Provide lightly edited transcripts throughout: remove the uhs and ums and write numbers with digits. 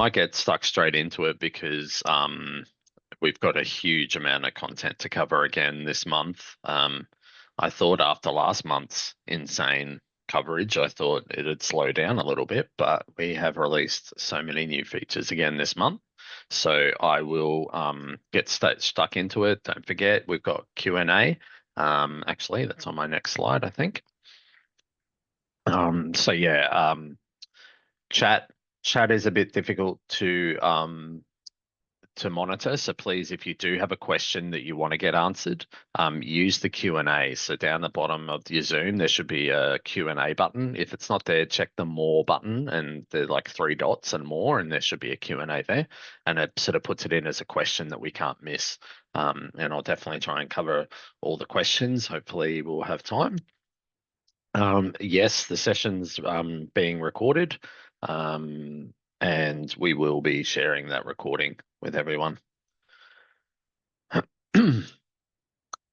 might get stuck straight into it because we've got a huge amount of content to cover again this month. I thought after last month's insane coverage, I thought it'd slow down a little bit, but we have released so many new features again this month. So I will get stuck into it. Don't forget, we've got Q&A. Actually, that's on my next slide, I think. So yeah, chat is a bit difficult to monitor. So please, if you do have a question that you want to get answered, use the Q&A. So down the bottom of your Zoom, there should be a Q&A button. If it's not there, check the more button and there's like 3 dots and more, and there should be a Q&A there. And it sort of puts it in as a question that we can't miss. And I'll definitely try and cover all the questions. Hopefully we'll have time. Yes, the session's being recorded. And we will be sharing that recording with everyone.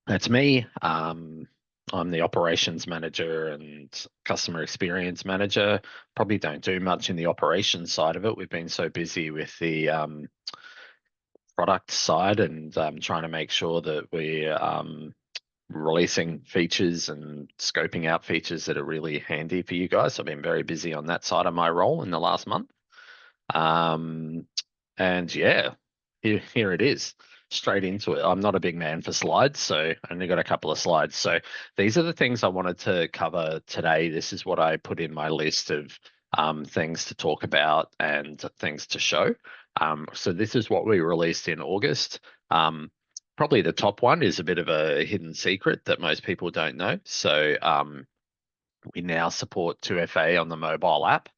That's me. I'm the operations manager and customer experience manager. Probably don't do much in the operations side of it. We've been so busy with the product side and trying to make sure that we're releasing features and scoping out features that are really handy for you guys. I've been very busy on that side of my role in the last month. And yeah, here it is, straight into it. I'm not a big man for slides, so I only got a couple of slides. So these are the things I wanted to cover today. This is what I put in my list of things to talk about and things to show. So this is what we released in August. Probably the top one is a bit of a hidden secret that most people don't know. So we now support 2FA on the mobile app.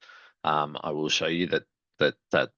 I will show you that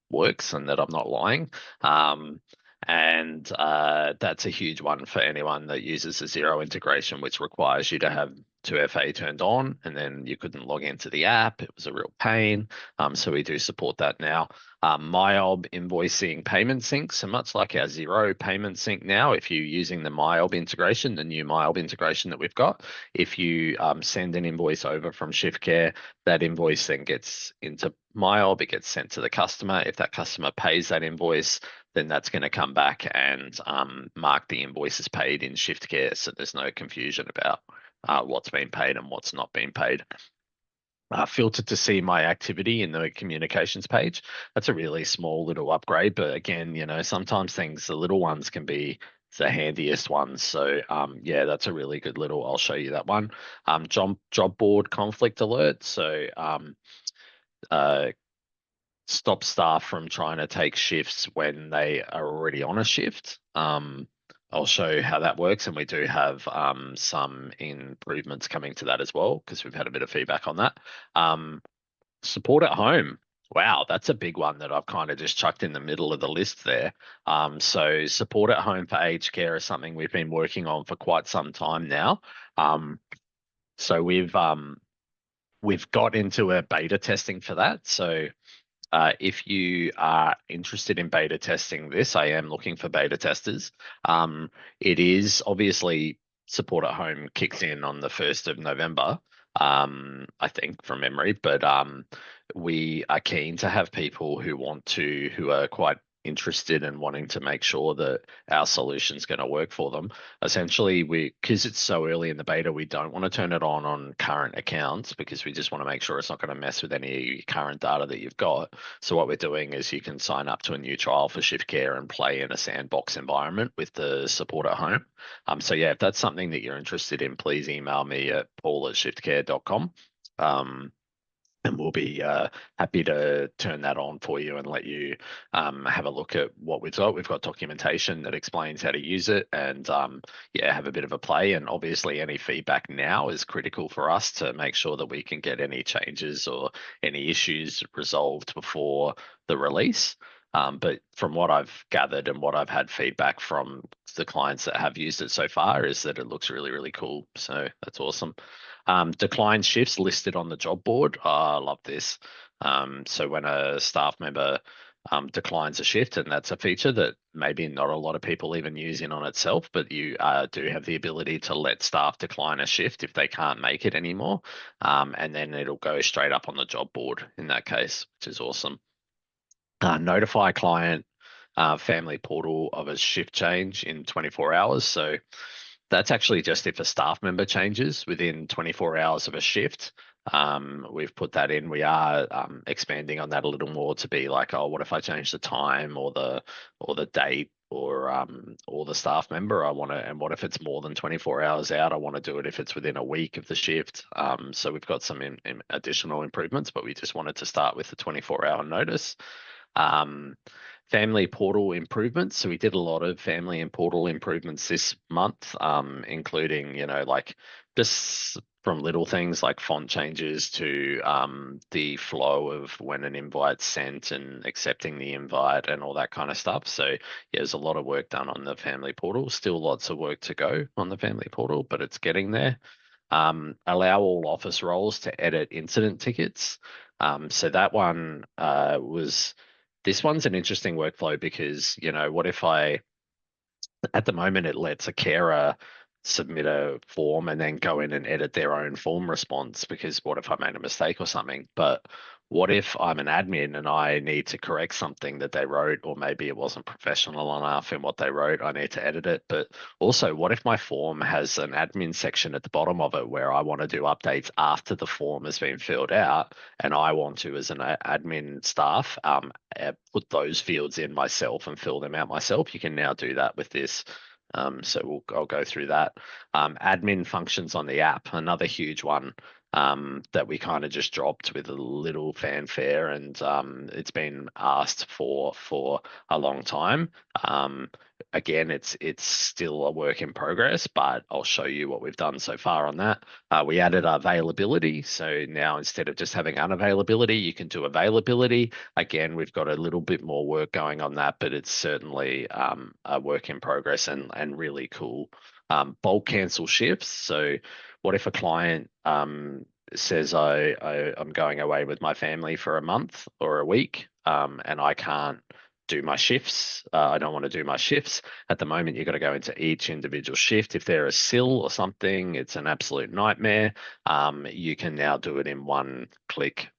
works and that I'm not lying. And that's a huge one for anyone that uses a Xero integration, which requires you to have 2FA turned on, and then you couldn't log into the app. It was a real pain. So we do support that now. MyOb invoicing payment sync. So much like our Xero payment sync now, if you're using the MyOb integration, the new MyOb integration that we've got, if you send an invoice over from ShiftCare, that invoice then gets into MyOb, it gets sent to the customer. If that customer pays that invoice, then that's going to come back and mark the invoice as paid in ShiftCare, so there's no confusion about what's been paid and what's not been paid. Filtered to see my activity in the communications page. That's a really small little upgrade, but again, you know, sometimes things, the little ones can be the handiest ones. So yeah, that's a really good little, I'll show you that one. Job board conflict alert. So stop staff from trying to take shifts when they are already on a shift. I'll show how that works, and we do have some improvements coming to that as well, because we've had a bit of feedback on that. Support at home. Wow, that's a big one that I've kind of just chucked in the middle of the list there. So support at home for aged care is something we've been working on for quite some time now. So we've got into a beta testing for that. So if you are interested in beta testing this, I am looking for beta testers. It is obviously support at home kicks in on the 1st of November, I think from memory, but we are keen to have people who are quite interested in wanting to make sure that our solution is going to work for them. Essentially, because it's so early in the beta, we don't want to turn it on current accounts, because we just want to make sure it's not going to mess with any current data that you've got. So what we're doing is you can sign up to a new trial for ShiftCare and play in a sandbox environment with the support at home. So yeah, if that's something that you're interested in, please email me at paul@shiftcare.com. And we'll be happy to turn that on for you and let you have a look at what we've got. We've got documentation that explains how to use it, and yeah, have a bit of a play. And obviously any feedback now is critical for us to make sure that we can get any changes or any issues resolved before the release. But from what I've gathered and what I've had feedback from the clients that have used it so far is that it looks really, really cool. So that's awesome. Decline shifts listed on the job board. I love this. So when a staff member declines a shift, and that's a feature that maybe not a lot of people even use in on itself, but you do have the ability to let staff decline a shift if they can't make it anymore. And then it'll go straight up on the job board in that case, which is awesome. notify client family portal of a shift change in 24 hours. So that's actually just if a staff member changes within 24 hours of a shift. We've put that in. We are expanding on that a little more to be like, oh, what if I change the time or the date or the staff member? I want to, and what if it's more than 24 hours out? I want to do it if it's within a week of the shift. So we've got some additional improvements, but we just wanted to start with the 24-hour notice. Um, family portal improvements. So we did a lot of family and portal improvements this month, including, like just from little things like font changes to the flow of when an invite's sent and accepting the invite and all that kind of stuff. So yeah, there's a lot of work done on the family portal. Still lots of work to go on the family portal, but it's getting there. Allow all office roles to edit incident tickets. So that one this one's an interesting workflow because, what if at the moment it lets a carer submit a form and then go in and edit their own form response because what if I made a mistake or something? But what if I'm an admin and I need to correct something that they wrote, or maybe it wasn't professional enough in what they wrote, I need to edit it. But also, what if my form has an admin section at the bottom of it where I want to do updates after the form has been filled out and I want to, as an admin staff, put those fields in myself and fill them out myself? You can now do that with this. So I'll go through that. Admin functions on the app, another huge one that we kind of just dropped with a little fanfare, and it's been asked for a long time. Again, it's still a work in progress, but I'll show you what we've done so far on that. We added availability, so now instead of just having unavailability, you can do availability. Again, we've got a little bit more work going on that, but it's certainly a work in progress and really cool. Bulk cancel shifts. So what if a client says I'm going away with my family for a month or a week, and I can't do my shifts. I don't want to do my shifts. At the moment, you've got to go into each individual shift. If they're a SIL or something, it's an absolute nightmare. You can now do it in one click.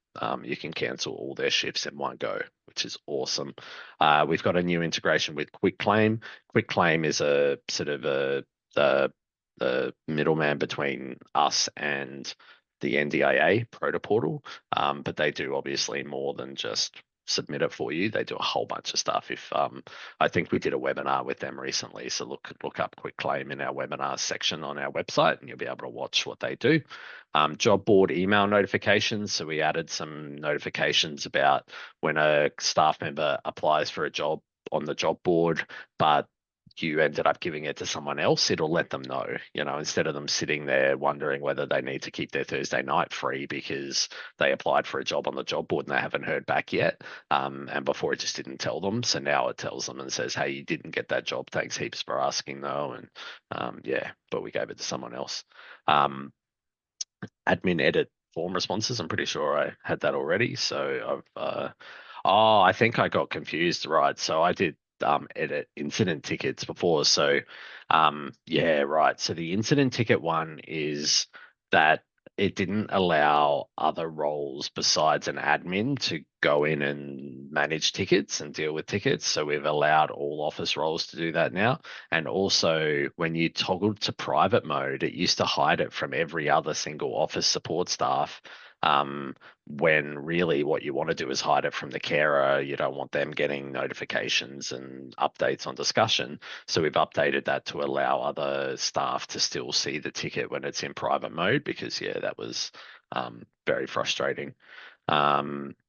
You can cancel all their shifts in one go, which is awesome. We've got a new integration with Quick Claim. Quick Claim is a sort of the middleman between us and the NDIA Proto Portal, but they do obviously more than just submit it for you. They do a whole bunch of stuff. If I think we did a webinar with them recently, so look up Quick Claim in our webinar section on our website, and you'll be able to watch what they do. Job board email notifications. So we added some notifications about when a staff member applies for a job on the job board, but you ended up giving it to someone else, it'll let them know, instead of them sitting there wondering whether they need to keep their Thursday night free because they applied for a job on the job board and they haven't heard back yet. And before it just didn't tell them. So now it tells them and says, hey, you didn't get that job. Thanks heaps for asking though. And yeah, but we gave it to someone else. Admin edit form responses. I'm pretty sure I had that already. So I think I got confused, right? So I did edit incident tickets before. So yeah, right. So the incident ticket one is that it didn't allow other roles besides an admin to go in and manage tickets and deal with tickets. So we've allowed all office roles to do that now. And also, when you toggled to private mode, it used to hide it from every other single office support staff. When really what you want to do is hide it from the carer. You don't want them getting notifications and updates on discussion. So we've updated that to allow other staff to still see the ticket when it's in private mode, because yeah, that was very frustrating.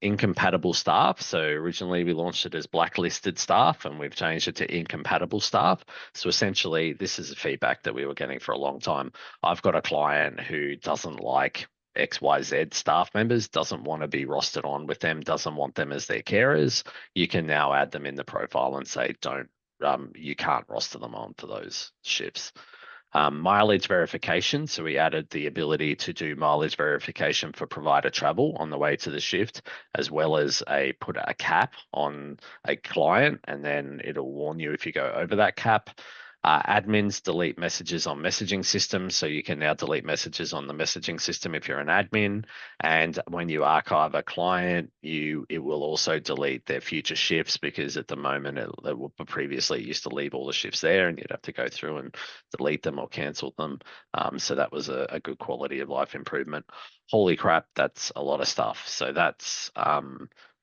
Incompatible staff. So originally we launched it as blacklisted staff and we've changed it to incompatible staff. So essentially this is feedback that we were getting for a long time. I've got a client who doesn't like XYZ staff members, doesn't want to be rostered on with them, doesn't want them as their carers. You can now add them in the profile and say, you can't roster them on for those shifts. Mileage verification. So we added the ability to do mileage verification for provider travel on the way to the shift, as well as put a cap on a client, and then it'll warn you if you go over that cap. Admins delete messages on messaging systems, so you can now delete messages on the messaging system if you're an admin. And when you archive a client, it will also delete their future shifts, because at the moment previously it used to leave all the shifts there, and you'd have to go through and delete them or cancel them. So that was a good quality of life improvement. Holy crap, that's a lot of stuff. So that's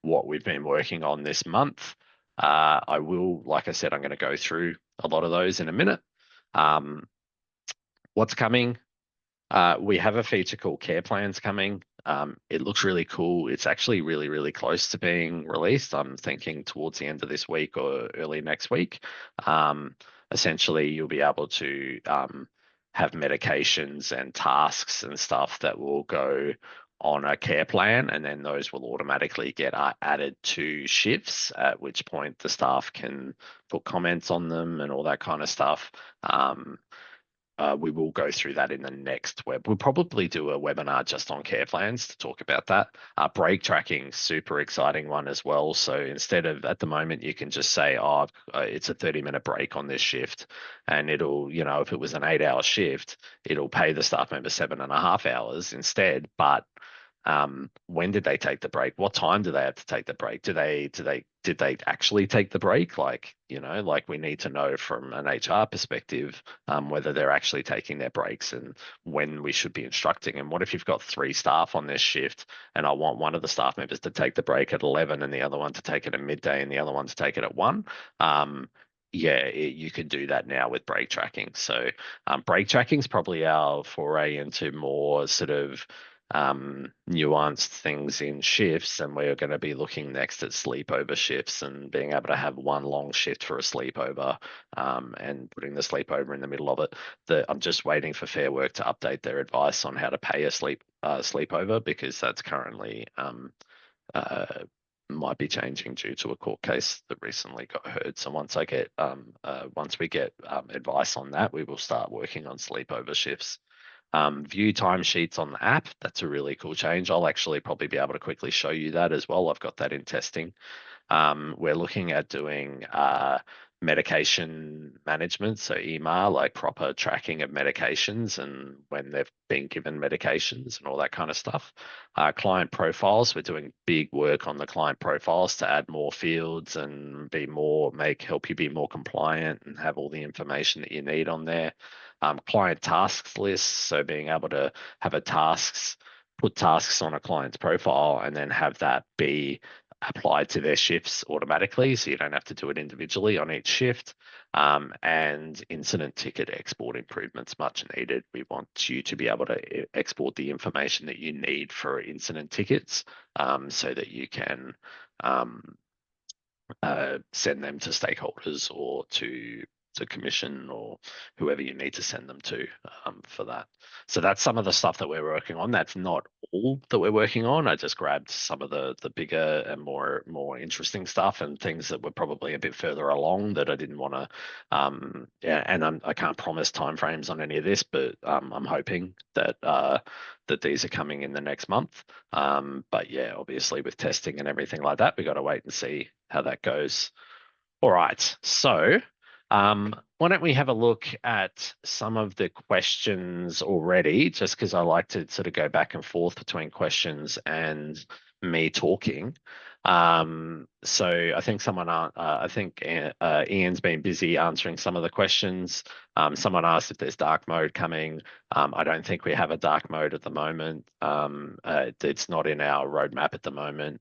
what we've been working on this month. I will, like I said, I'm going to go through a lot of those in a minute. Um, what's coming? We have a feature called Care Plans coming. It looks really cool. It's actually really, really close to being released. I'm thinking towards the end of this week or early next week. Essentially, you'll be able to have medications and tasks and stuff that will go on a care plan, and then those will automatically get added to shifts, at which point the staff can put comments on them and all that kind of stuff. We will go through that in the next web. We'll probably do a webinar just on care plans to talk about that. Break tracking, super exciting one as well. So instead of, at the moment, you can just say, oh, it's a 30-minute break on this shift. And it'll, if it was an 8-hour shift, it'll pay the staff member 7.5 hours instead. But when did they take the break? What time do they have to take the break? Did they actually take the break? Like we need to know from an HR perspective whether they're actually taking their breaks and when we should be instructing. And what if you've got 3 staff on this shift, and I want one of the staff members to take the break at 11 and the other one to take it at midday and the other one to take it at 1? You can do that now with break tracking. So break tracking is probably our foray into more sort of nuanced things in shifts, and we're going to be looking next at sleepover shifts and being able to have one long shift for a sleepover, and putting the sleepover in the middle of it. I'm just waiting for Fair Work to update their advice on how to pay a sleepover, because that's currently uh, might be changing due to a court case that recently got heard. So once we get advice on that, we will start working on sleepover shifts. View timesheets on the app. That's a really cool change. I'll actually probably be able to quickly show you that as well. I've got that in testing. We're looking at doing medication management, so EMR, like proper tracking of medications and when they've been given medications and all that kind of stuff. Client profiles, we're doing big work on the client profiles to add more fields and help you be more compliant and have all the information that you need on there. Client tasks lists, so being able to have put tasks on a client's profile and then have that be applied to their shifts automatically, so you don't have to do it individually on each shift. And incident ticket export improvements, much needed. We want you to be able to export the information that you need for incident tickets, so that you can send them to stakeholders or to commission or whoever you need to send them to for that. So that's some of the stuff that we're working on. That's not all that we're working on. I just grabbed some of the bigger and more interesting stuff and things that were probably a bit further along that I didn't want to. And I can't promise timeframes on any of this, but I'm hoping that these are coming in the next month. But yeah, obviously with testing and everything like that, we got to wait and see how that goes. All right, so why don't we have a look at some of the questions already, just because I like to sort of go back and forth between questions and me talking. So I think Ian's been busy answering some of the questions. Someone asked if there's dark mode coming. I don't think we have a dark mode at the moment. It's not in our roadmap at the moment.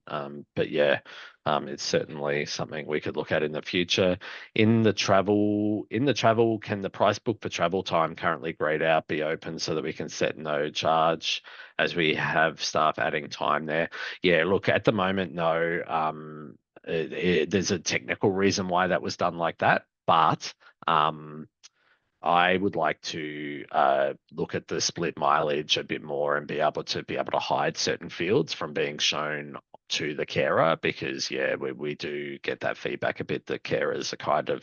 But yeah, it's certainly something we could look at in the future. In the travel, can the price book for travel time currently grayed out be open so that we can set no charge as we have staff adding time there? Yeah, look, at the moment, no. There's a technical reason why that was done like that, but I would like to look at the split mileage a bit more and be able to hide certain fields from being shown to the carer, because yeah, we do get that feedback a bit that carers are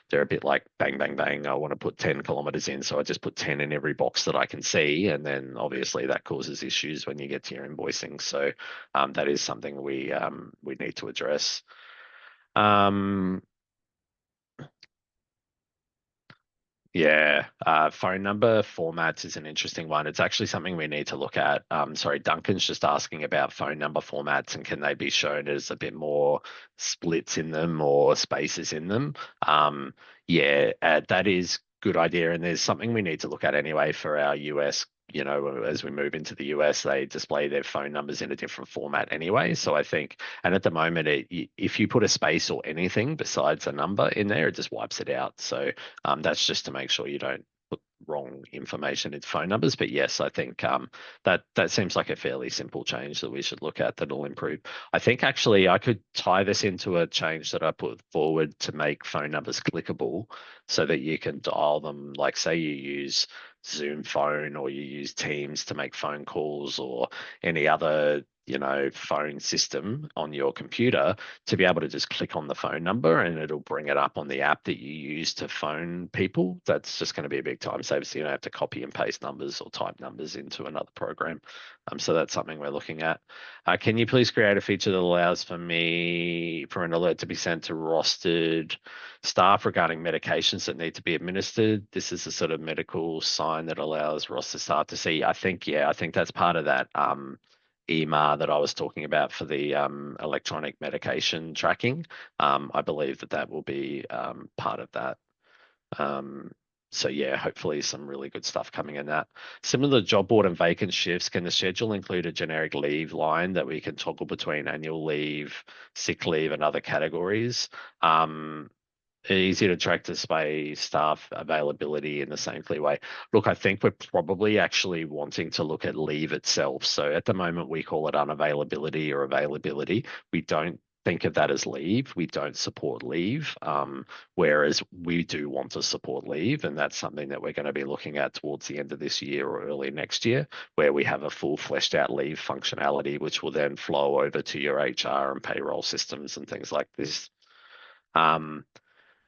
they're a bit like bang bang bang, I want to put 10 kilometers in, so I just put 10 in every box that I can see, and then obviously that causes issues when you get to your invoicing. So that is something we need to address. Yeah, phone number formats is an interesting one. It's actually something we need to look at. Sorry, Duncan's just asking about phone number formats and can they be shown as a bit more splits in them or spaces in them? Yeah, that is good idea. And there's something we need to look at anyway for our US. As we move into the US, they display their phone numbers in a different format anyway. So I think, and at the moment, if you put a space or anything besides a number in there, it just wipes it out. So that's just to make sure you don't put wrong information into phone numbers. But yes, I think that seems like a fairly simple change that we should look at that'll improve. I think actually I could tie this into a change that I put forward to make phone numbers clickable so that you can dial them. Like say you use Zoom phone or you use Teams to make phone calls or any other phone system on your computer to be able to just click on the phone number and it'll bring it up on the app that you use to phone people. That's just going to be a big time saver. So you don't have to copy and paste numbers or type numbers into another program. So that's something we're looking at. Can you please create a feature that allows for an alert to be sent to rostered staff regarding medications that need to be administered? This is a sort of medical sign that allows roster staff to see. I think that's part of that EMA that I was talking about for the electronic medication tracking. I believe that will be part of that. So yeah, hopefully some really good stuff coming in that. Similar to job board and vacant shifts, can the schedule include a generic leave line that we can toggle between annual leave, sick leave, and other categories? Easy to track display staff availability in the same clear way. Look, I think we're probably actually wanting to look at leave itself. So at the moment, we call it unavailability or availability. We don't think of that as leave. We don't support leave, whereas we do want to support leave. And that's something that we're going to be looking at towards the end of this year or early next year, where we have a full fleshed out leave functionality, which will then flow over to your HR and payroll systems and things like this.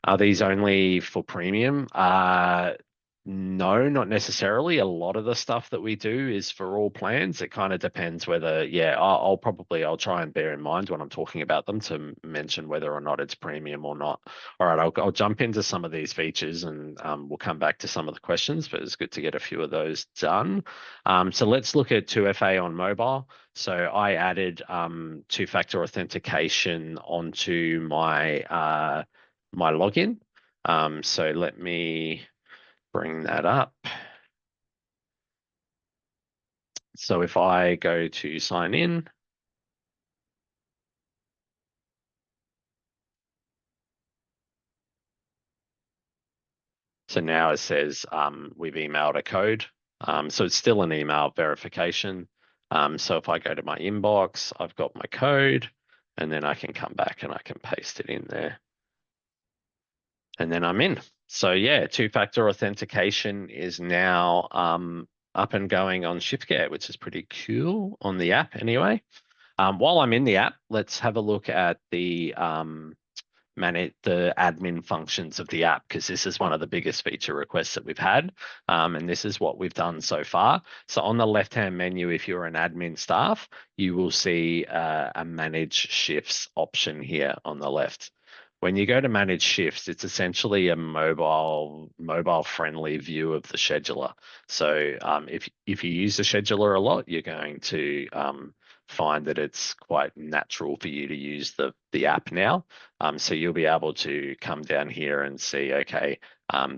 Are these only for premium? No, not necessarily. A lot of the stuff that we do is for all plans. It kind of depends whether, yeah, I'll try and bear in mind when I'm talking about them to mention whether or not it's premium or not. All right, I'll jump into some of these features and we'll come back to some of the questions, but it's good to get a few of those done. So let's look at 2FA on mobile. So I added two-factor authentication onto my login. So let me bring that up. So if I go to sign in, so now it says we've emailed a code. So it's still an email verification. So if I go to my inbox, I've got my code, and then I can come back and I can paste it in there. And then I'm in. So yeah, two-factor authentication is now up and going on ShiftCare, which is pretty cool on the app anyway. While I'm in the app, let's have a look at the manage the admin functions of the app, because this is one of the biggest feature requests that we've had. And this is what we've done so far. So on the left-hand menu, if you're an admin staff, you will see a manage shifts option here on the left. When you go to manage shifts, it's essentially a mobile friendly view of the scheduler. So if you use the scheduler a lot, you're going to find that it's quite natural for you to use the app now. So you'll be able to come down here and see, okay,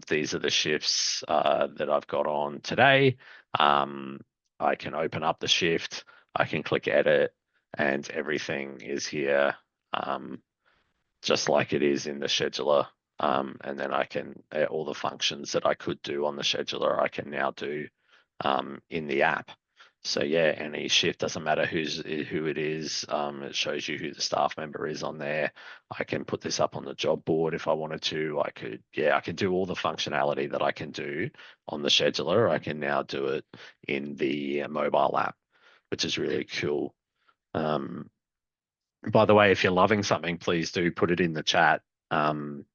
these are the shifts that I've got on today. I can open up the shift, I can click edit, and everything is here just like it is in the scheduler. And then I can, all the functions that I could do on the scheduler, I can now do in the app. So yeah, any shift, doesn't matter who it is. It shows you who the staff member is on there. I can put this up on the job board if I wanted to. I can do all the functionality that I can do on the scheduler. I can now do it in the mobile app, which is really cool. By the way, if you're loving something, please do put it in the chat,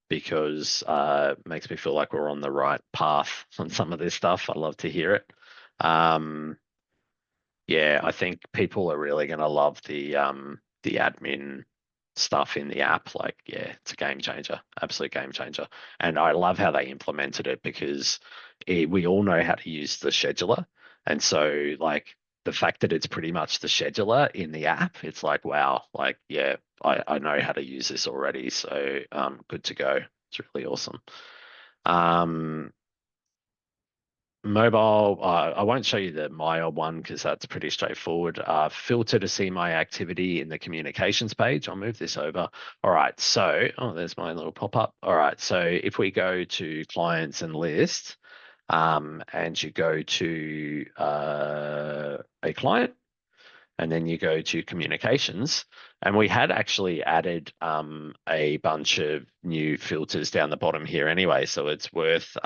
because it makes me feel like we're on the right path on some of this stuff. I love to hear it. Yeah, I think people are really going to love the admin stuff in the app, like, yeah, it's a game changer, absolute game changer. And I love how they implemented it because we all know how to use the scheduler. And so, like, the fact that it's pretty much the scheduler in the app, it's like, wow, like, yeah, I know how to use this already. So, good to go. It's really awesome. Um, Mobile, I won't show you the Maya one because that's pretty straightforward. Filter to see my activity in the communications page. I'll move this over. All right, so, oh, there's my little pop-up. All right, so if we go to clients and list, and you go to a client, and then you go to communications, and we had actually added a bunch of new filters down the bottom here anyway, so it's worth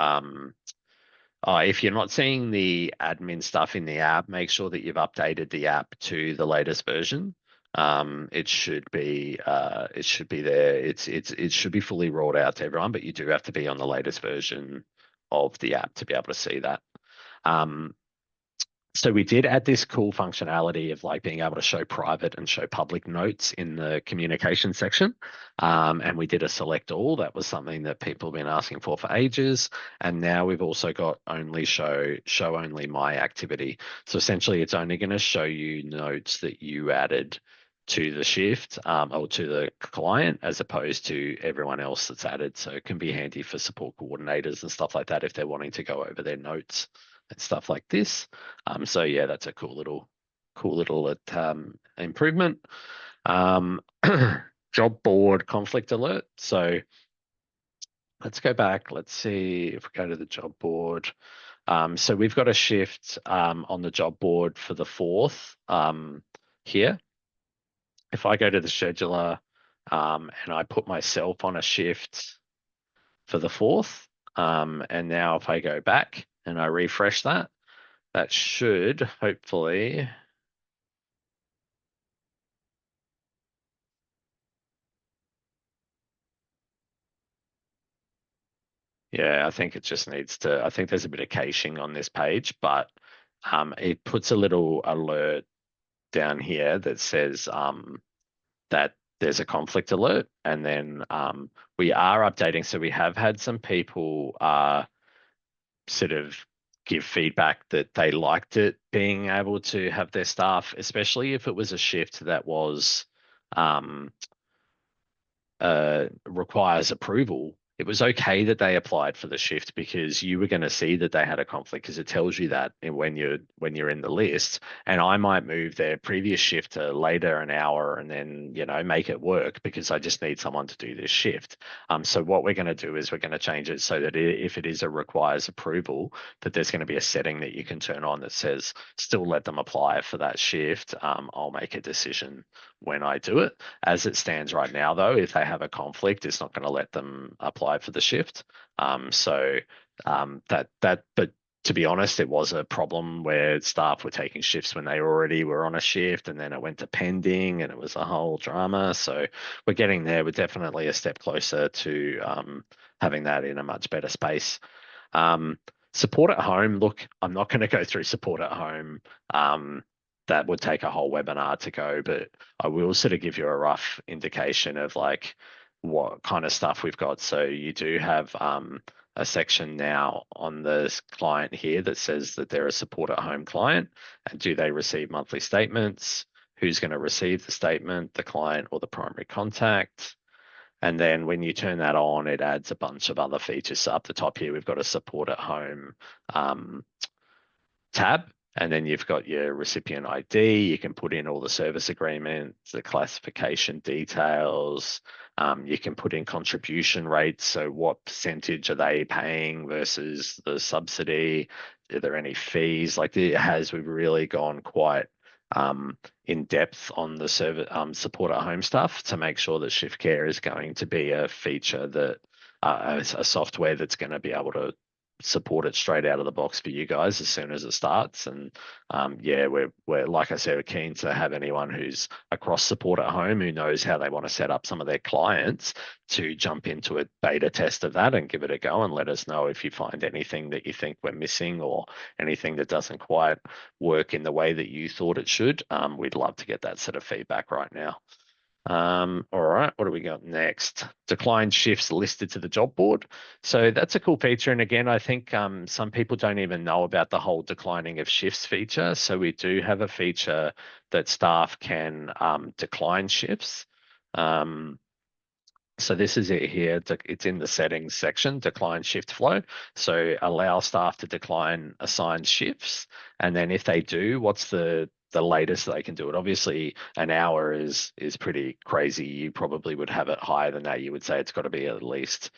if you're not seeing the admin stuff in the app, make sure that you've updated the app to the latest version. It should be there. It should be fully rolled out to everyone, but you do have to be on the latest version of the app to be able to see that. Um, so we did add this cool functionality of like being able to show private and show public notes in the communication section. And we did a select all. That was something that people have been asking for ages. And now we've also got only show only my activity. So essentially it's only going to show you notes that you added to the shift or to the client as opposed to everyone else that's added. So it can be handy for support coordinators and stuff like that if they're wanting to go over their notes and stuff like this. So yeah, that's a cool little improvement. Job board conflict alert. So let's go back. Let's see if we go to the job board. So we've got a shift on the job board for the 4th here. If I go to the scheduler and I put myself on a shift for the 4th, and now if I go back and I refresh that, that should hopefully. Yeah, I think it just needs to, I think there's a bit of caching on this page, but it puts a little alert down here that says that there's a conflict alert. And then we are updating. So we have had some people sort of give feedback that they liked it being able to have their staff, especially if it was a shift that was um, requires approval. It was okay that they applied for the shift because you were going to see that they had a conflict because it tells you that when you're in the list. And I might move their previous shift to later an hour and then make it work because I just need someone to do this shift. So what we're going to do is we're going to change it so that if it is a requires approval, that there's going to be a setting that you can turn on that says still let them apply for that shift. I'll make a decision when I do it. As it stands right now, though, if they have a conflict, it's not going to let them apply for the shift. But to be honest, it was a problem where staff were taking shifts when they already were on a shift, and then it went to pending, and it was a whole drama. So we're getting there. We're definitely a step closer to having that in a much better space. Support at home. Look, I'm not going to go through support at home. That would take a whole webinar to go, but I will sort of give you a rough indication of like what kind of stuff we've got. So you do have a section now on the client here that says that they're a support at home client, and do they receive monthly statements? Who's going to receive the statement, the client or the primary contact? And then when you turn that on, it adds a bunch of other features. So up the top here, we've got a support at home tab, and then you've got your recipient ID. You can put in all the service agreements, the classification details. You can put in contribution rates. So what percentage are they paying versus the subsidy? Are there any fees? Like we've really gone quite in depth on the support at home stuff to make sure that ShiftCare is going to be a feature that a software that's going to be able to support it straight out of the box for you guys as soon as it starts. And yeah, we're like I said, we're keen to have anyone who's across support at home who knows how they want to set up some of their clients to jump into a beta test of that and give it a go, and let us know if you find anything that you think we're missing or anything that doesn't quite work in the way that you thought it should. We'd love to get that sort of feedback right now. All right, what do we got next? Decline shifts listed to the job board. So that's a cool feature. And again, I think some people don't even know about the whole declining of shifts feature. So we do have a feature that staff can decline shifts. So this is it here. It's in the settings section, decline shift flow. So allow staff to decline assigned shifts. And then if they do, what's the latest they can do it? Obviously, an hour is pretty crazy. You probably would have it higher than that. You would say it's got to be at least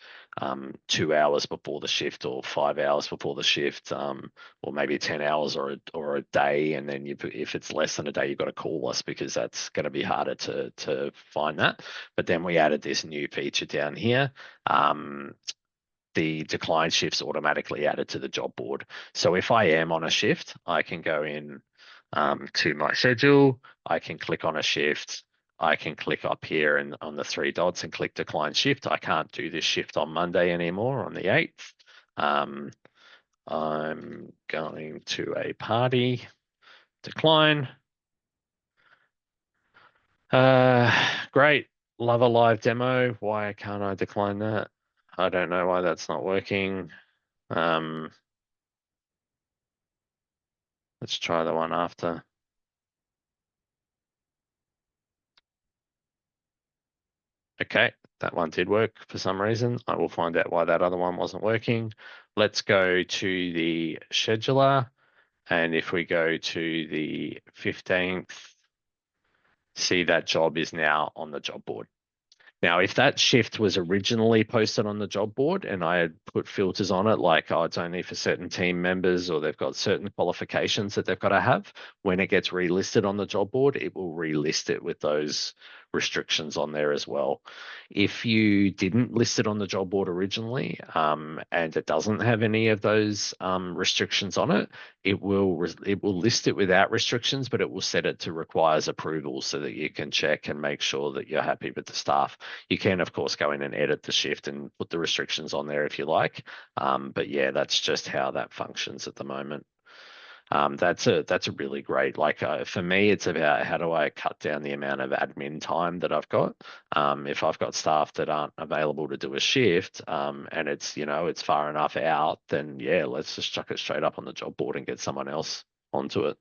2 hours before the shift or 5 hours before the shift, or maybe 10 hours or a day. And then if it's less than a day, you've got to call us because that's going to be harder to find that. But then we added this new feature down here. The decline shifts automatically added to the job board. So if I am on a shift, I can go in to my schedule. I can click on a shift. I can click up here and on the three dots and click decline shift. I can't do this shift on Monday anymore on the 8th. I'm going to a party. Decline. Great. Love a live demo. Why can't I decline that? I don't know why that's not working. Let's try the one after. Okay, that one did work for some reason. I will find out why that other one wasn't working. Let's go to the scheduler. And if we go to the 15th, see that job is now on the job board. Now, if that shift was originally posted on the job board and I had put filters on it, like, oh, it's only for certain team members or they've got certain qualifications that they've got to have, when it gets relisted on the job board, it will relist it with those restrictions on there as well. If you didn't list it on the job board originally, and it doesn't have any of those restrictions on it, it will list it without restrictions, but it will set it to requires approval so that you can check and make sure that you're happy with the staff. You can, of course, go in and edit the shift and put the restrictions on there if you like. But yeah, that's just how that functions at the moment. That's a really great, like, for me, it's about how do I cut down the amount of admin time that I've got. If I've got staff that aren't available to do a shift, and it's far enough out, then yeah, let's just chuck it straight up on the job board and get someone else onto it.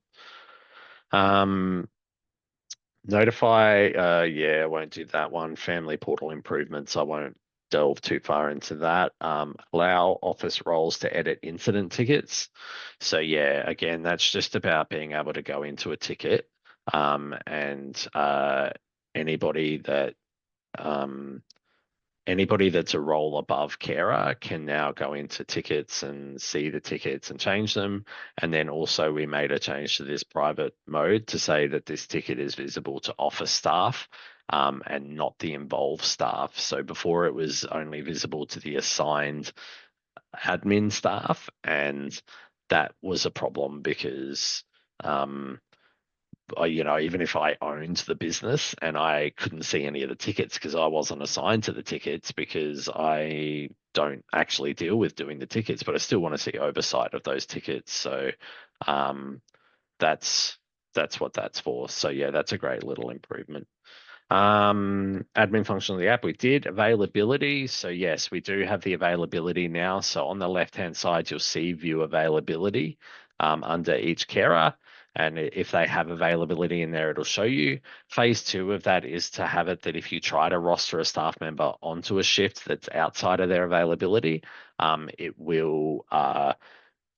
Notify, yeah, I won't do that one. Family portal improvements, I won't delve too far into that. Allow office roles to edit incident tickets. So yeah, again, that's just about being able to go into a ticket, and anybody that um, anybody that's a role above carer can now go into tickets and see the tickets and change them. And then also we made a change to this private mode to say that this ticket is visible to office staff, and not the involved staff. So before it was only visible to the assigned admin staff, and that was a problem because even if I owned the business and I couldn't see any of the tickets because I wasn't assigned to the tickets because I don't actually deal with doing the tickets, but I still want to see oversight of those tickets. So that's that's what that's for. So yeah, that's a great little improvement. Admin function of the app, we did. Availability. So yes, we do have the availability now. So on the left-hand side, you'll see view availability under each carer. And if they have availability in there, it'll show you. Phase 2 of that is to have it that if you try to roster a staff member onto a shift that's outside of their availability, it will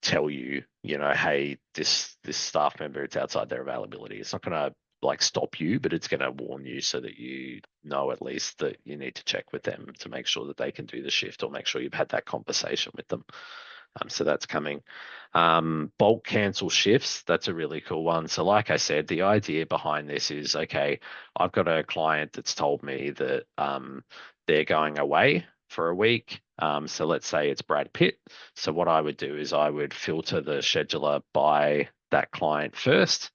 tell you, hey, this staff member, it's outside their availability. It's not going to like stop you, but it's going to warn you so that you know at least that you need to check with them to make sure that they can do the shift or make sure you've had that conversation with them. So that's coming. Bulk cancel shifts. That's a really cool one. So like I said, the idea behind this is, okay, I've got a client that's told me that they're going away for a week. So let's say it's Brad Pitt. So what I would do is I would filter the scheduler by that client first.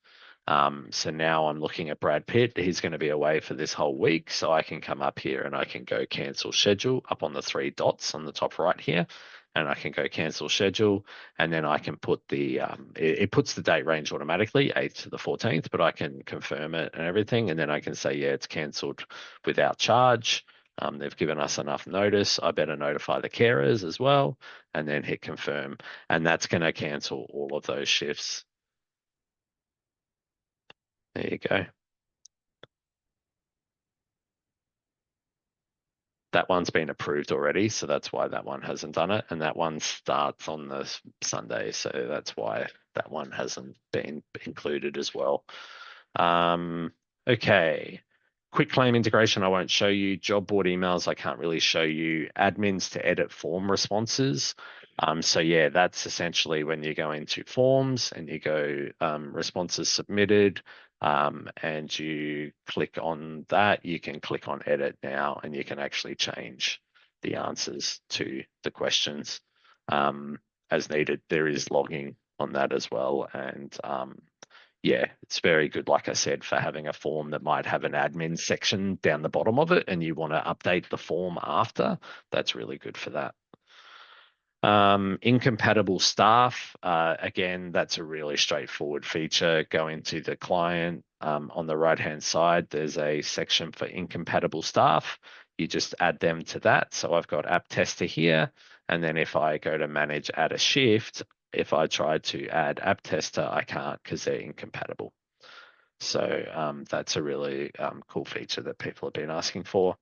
So now I'm looking at Brad Pitt. He's going to be away for this whole week. So I can come up here and I can go cancel schedule up on the three dots on the top right here. and I can go cancel schedule, and then I can put the it puts the date range automatically, 8th to the 14th, but I can confirm it and everything, and then I can say, yeah, it's cancelled without charge. They've given us enough notice. I better notify the carers as well, and then hit confirm, and that's going to cancel all of those shifts. There you go. That one's been approved already, so that's why that one hasn't done it. And that one starts on the Sunday, so that's why that one hasn't been included as well. Okay. Quick claim integration, I won't show you. Job board emails, I can't really show you. Admins to edit form responses. So yeah, that's essentially when you go into forms and you go responses submitted, and you click on that, you can click on edit now and you can actually change the answers to the questions as needed. There is logging on that as well. And yeah, it's very good, like I said, for having a form that might have an admin section down the bottom of it and you want to update the form after. That's really good for that. Incompatible staff, again, that's a really straightforward feature. Go into the client, on the right-hand side, there's a section for incompatible staff. You just add them to that. So I've got app tester here. And then if I go to manage add a shift, if I try to add app tester, I can't because they're incompatible. So that's a really cool feature that people have been asking for.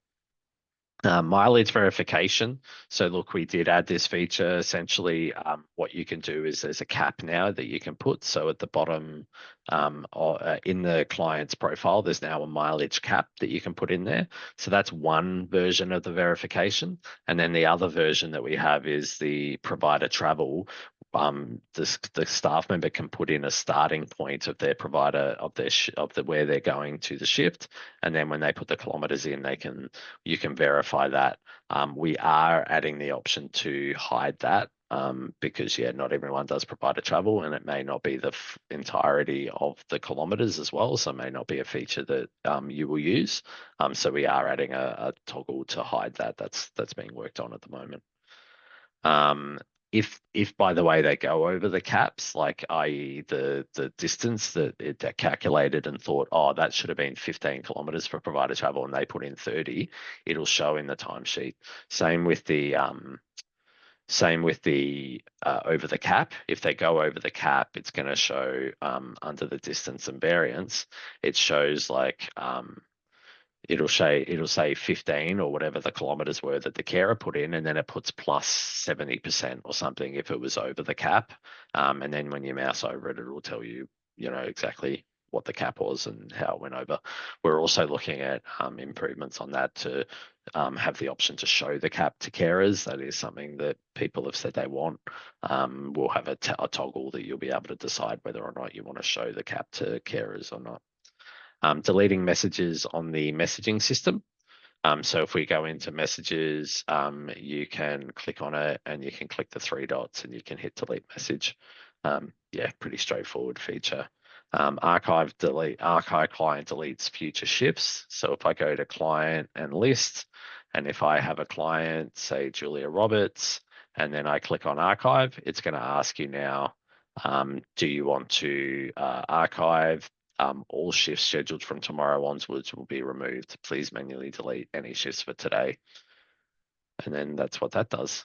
Mileage verification. So look, we did add this feature. Essentially, what you can do is there's a cap now that you can put. So at the bottom, in the client's profile, there's now a mileage cap that you can put in there. So that's one version of the verification. And then the other version that we have is the provider travel. The staff member can put in a starting point of their provider of where they're going to the shift, and then when they put the kilometers in, you can verify that. We are adding the option to hide that because yeah, not everyone does provider travel, and it may not be the entirety of the kilometers as well, so it may not be a feature that you will use. So we are adding a toggle to hide that. That's being worked on at the moment. If by the way they go over the caps, like i.e. the distance that it calculated and thought, oh, that should have been 15 kilometers for provider travel, and they put in 30, it'll show in the timesheet. Same with the over the cap. If they go over the cap, it's going to show under the distance and variance. It shows like it'll say 15 or whatever the kilometers were that the carer put in, and then it puts plus 70% or something if it was over the cap. And then when you mouse over it, it'll tell you, exactly what the cap was and how it went over. We're also looking at improvements on that to have the option to show the cap to carers. That is something that people have said they want. We'll have a toggle that you'll be able to decide whether or not you want to show the cap to carers or not. Deleting messages on the messaging system. So if we go into messages, you can click on it and you can click the three dots and you can hit delete message. Yeah, pretty straightforward feature. Archive client deletes future shifts. So if I go to client and list, and if I have a client, say Julia Roberts, and then I click on archive, it's going to ask you now, do you want to archive all shifts scheduled from tomorrow onwards will be removed. Please manually delete any shifts for today. And then that's what that does.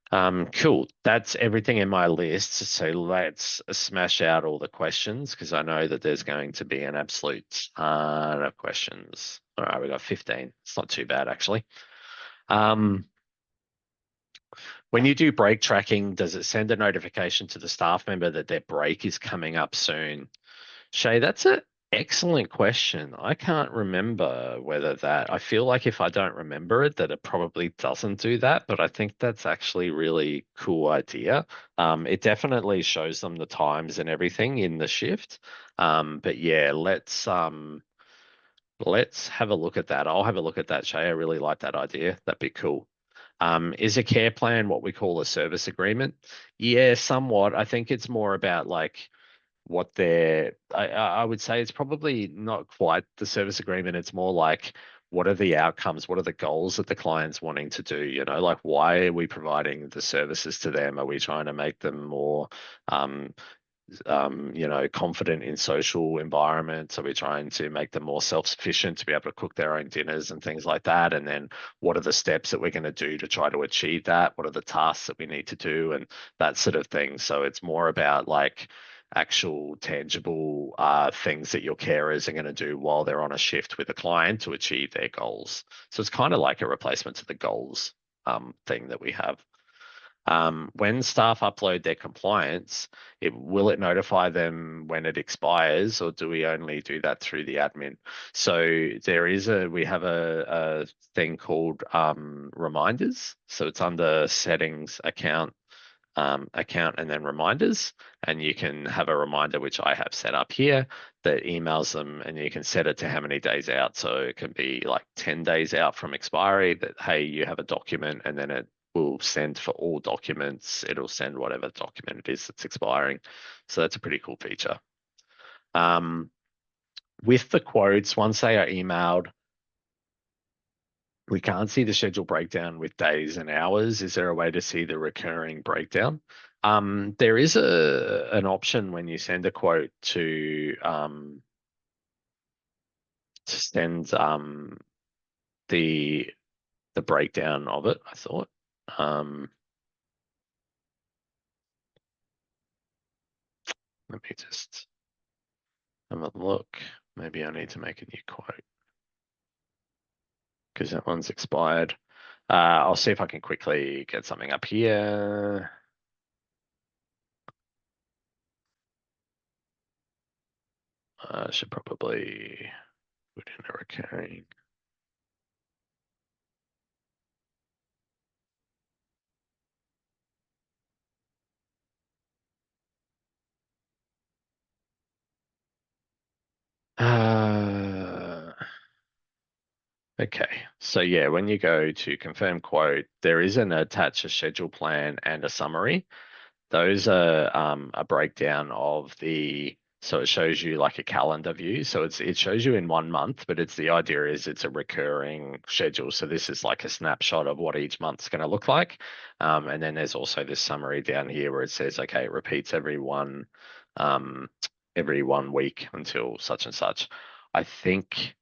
Cool. That's everything in my list. So let's smash out all the questions because I know that there's going to be an absolute ton of questions. All right, we got 15. It's not too bad actually. When you do break tracking, does it send a notification to the staff member that their break is coming up soon? Shay, that's an excellent question. I can't remember whether I feel like if I don't remember it, that it probably doesn't do that, but I think that's actually really cool idea. It definitely shows them the times and everything in the shift. But yeah, let's have a look at that. I'll have a look at that, Shay. I really like that idea. That'd be cool. Is a care plan what we call a service agreement? Yeah, somewhat. I think it's more about like I would say it's probably not quite the service agreement. It's more like what are the outcomes? What are the goals that the client's wanting to do? You know, like why are we providing the services to them? Are we trying to make them more um, you know, confident in social environments? Are we trying to make them more self-sufficient to be able to cook their own dinners and things like that? And then what are the steps that we're going to do to try to achieve that? What are the tasks that we need to do and that sort of thing? So it's more about like actual tangible things that your carers are going to do while they're on a shift with a client to achieve their goals. So it's kind of like a replacement to the goals thing that we have. When staff upload their compliance, will it notify them when it expires, or do we only do that through the admin? So we have a thing called reminders. So it's under settings, account and then reminders, and you can have a reminder, which I have set up here, that emails them, and you can set it to how many days out. So it can be like 10 days out from expiry that, hey, you have a document, and then it will send for all documents. It'll send whatever document it is that's expiring. So that's a pretty cool feature. With the quotes, once they are emailed, we can't see the schedule breakdown with days and hours. Is there a way to see the recurring breakdown? There is an option when you send a quote to send the breakdown of it, I thought. Let me just have a look. Maybe I need to make a new quote because that one's expired. I'll see if I can quickly get something up here. I should probably put in a recurring. Okay, so yeah, when you go to confirm quote, there is an attach a schedule plan and a summary. Those are a breakdown of so it shows you like a calendar view. So it shows you in 1 month, but the idea is it's a recurring schedule. So this is like a snapshot of what each month's going to look like. And then there's also this summary down here where it says, okay, it repeats every 1 week until such and such. I think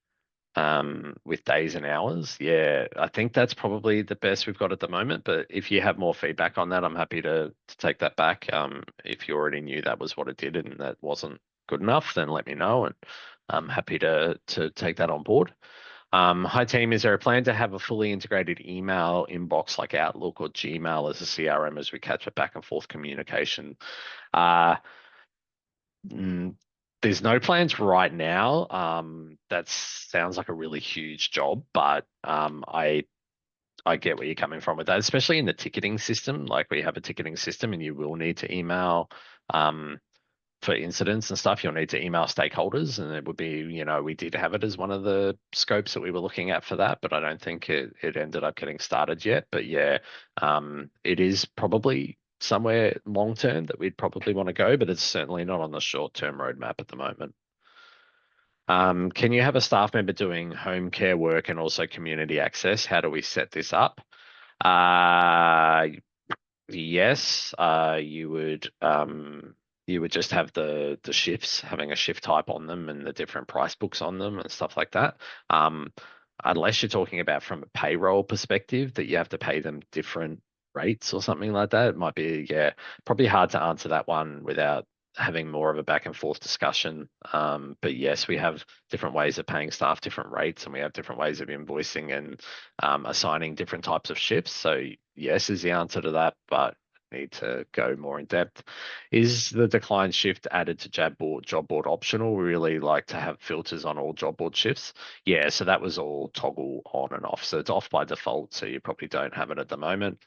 with days and hours, yeah, I think that's probably the best we've got at the moment. But if you have more feedback on that, I'm happy to take that back. If you already knew that was what it did and that wasn't good enough, then let me know, and I'm happy to take that on board. Hi team, is there a plan to have a fully integrated email inbox like Outlook or Gmail as a CRM as we catch a back and forth communication? There's no plans right now. That sounds like a really huge job, but I get where you're coming from with that, especially in the ticketing system. Like we have a ticketing system, and you will need to email for incidents and stuff. You'll need to email stakeholders, and it would be, you know, we did have it as one of the scopes that we were looking at for that, but I don't think it ended up getting started yet. But yeah, it is probably somewhere long term that we'd probably want to go, but it's certainly not on the short term roadmap at the moment. Can you have a staff member doing home care work and also community access? How do we set this up? Yes, you would just have the shifts having a shift type on them and the different price books on them and stuff like that. Unless you're talking about from a payroll perspective that you have to pay them different rates or something like that, it might be, yeah, probably hard to answer that one without having more of a back and forth discussion. But yes, we have different ways of paying staff different rates, and we have different ways of invoicing and assigning different types of shifts. So yes is the answer to that, but need to go more in depth. Is the decline shift added to job board optional? We really like to have filters on all job board shifts. Yeah, so that was all toggle on and off. So it's off by default, so you probably don't have it at the moment.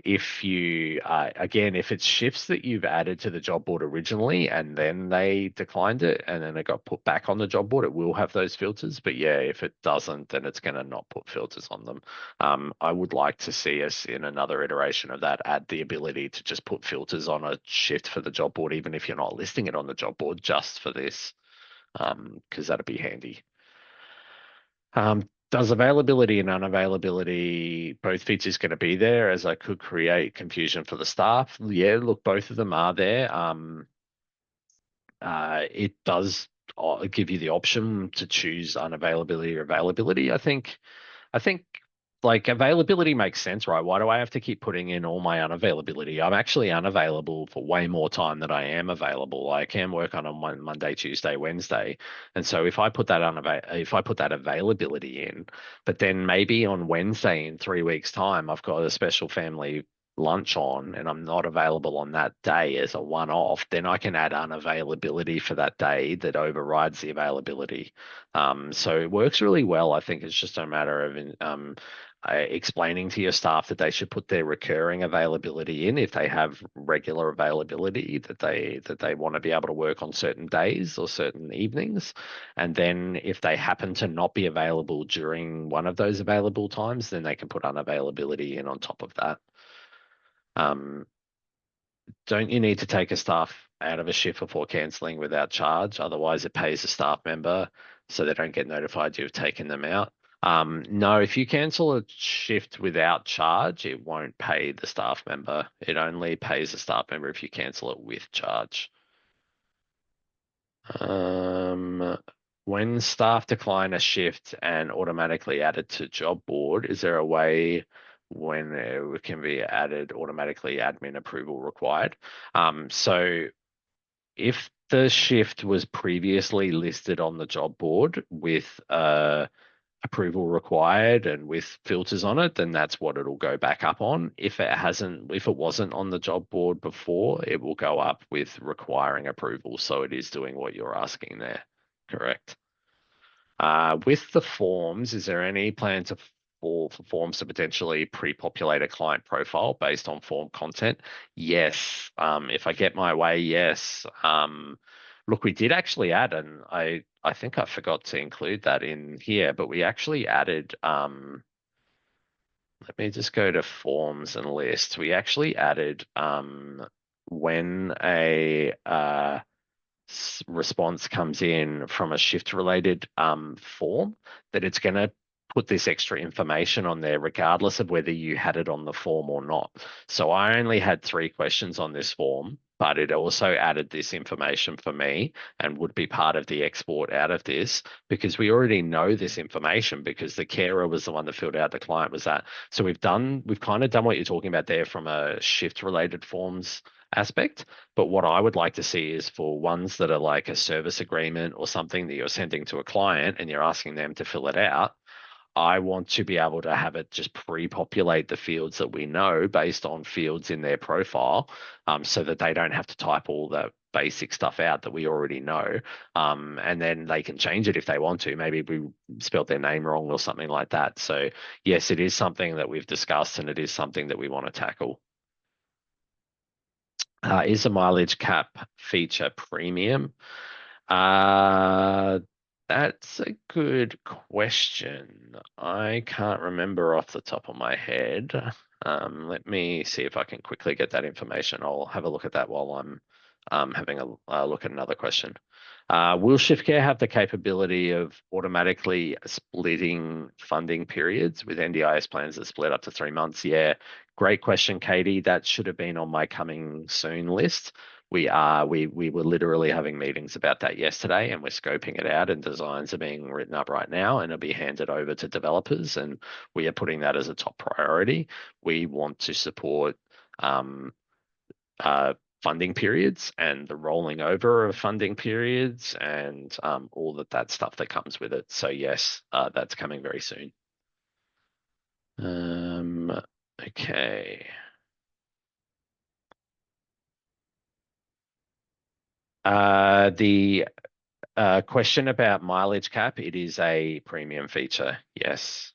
If you again, if it's shifts that you've added to the job board originally and then they declined it and then it got put back on the job board, it will have those filters. But yeah, if it doesn't, then it's going to not put filters on them. I would like to see us in another iteration of that add the ability to just put filters on a shift for the job board, even if you're not listing it on the job board, just for this, because that'd be handy. Does availability and unavailability, both features going to be there, as I could create confusion for the staff? Yeah, look, both of them are there. It does give you the option to choose unavailability or availability. I think like availability makes sense, right? Why do I have to keep putting in all my unavailability? I'm actually unavailable for way more time than I am available. I can work on a Monday, Tuesday, Wednesday. And so if I put that availability in, but then maybe on Wednesday in 3 weeks' time, I've got a special family lunch on and I'm not available on that day as a one-off, then I can add unavailability for that day that overrides the availability. So it works really well. I think it's just a matter of explaining to your staff that they should put their recurring availability in if they have regular availability that they want to be able to work on certain days or certain evenings. And then if they happen to not be available during one of those available times, then they can put unavailability in on top of that. Um, don't you need to take a staff out of a shift before cancelling without charge? Otherwise, it pays the staff member so they don't get notified you've taken them out. No, if you cancel a shift without charge, it won't pay the staff member. It only pays the staff member if you cancel it with charge. Um, when staff decline a shift and automatically added to job board, is there a way when it can be added automatically admin approval required? So if the shift was previously listed on the job board with approval required and with filters on it, then that's what it'll go back up on. If it wasn't on the job board before, it will go up with requiring approval. So it is doing what you're asking there. Correct. With the forms, is there any plan for forms to potentially pre-populate a client profile based on form content? Yes. If I get my way, yes. Look, we did actually add, and I think I forgot to include that in here, but we actually added. Let me just go to forms and lists. We actually added when a response comes in from a shift related form, that it's going to put this extra information on there regardless of whether you had it on the form or not. So I only had 3 questions on this form, but it also added this information for me and would be part of the export out of this because we already know this information because the carer was the one that filled out, the client was that. So we've kind of done what you're talking about there from a shift related forms aspect. But what I would like to see is for ones that are like a service agreement or something that you're sending to a client and you're asking them to fill it out, I want to be able to have it just pre-populate the fields that we know based on fields in their profile, so that they don't have to type all the basic stuff out that we already know. And then they can change it if they want to. Maybe we spelled their name wrong or something like that. So yes, it is something that we've discussed and it is something that we want to tackle. Is a mileage cap feature premium? Uh, that's a good question. I can't remember off the top of my head. Let me see if I can quickly get that information. I'll have a look at that while I'm having a look at another question. Will ShiftCare have the capability of automatically splitting funding periods with NDIS plans that split up to 3 months? Yeah, great question, Katie. That should have been on my coming soon list. We were literally having meetings about that yesterday, and we're scoping it out, and designs are being written up right now, and it'll be handed over to developers, and we are putting that as a top priority. We want to support um, funding periods and the rolling over of funding periods and all that stuff that comes with it. So yes, that's coming very soon. Okay. The question about mileage cap, it is a premium feature, yes.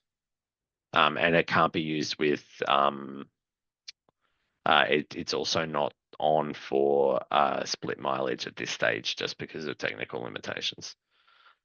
And it can't be used with, it's also not on for split mileage at this stage just because of technical limitations.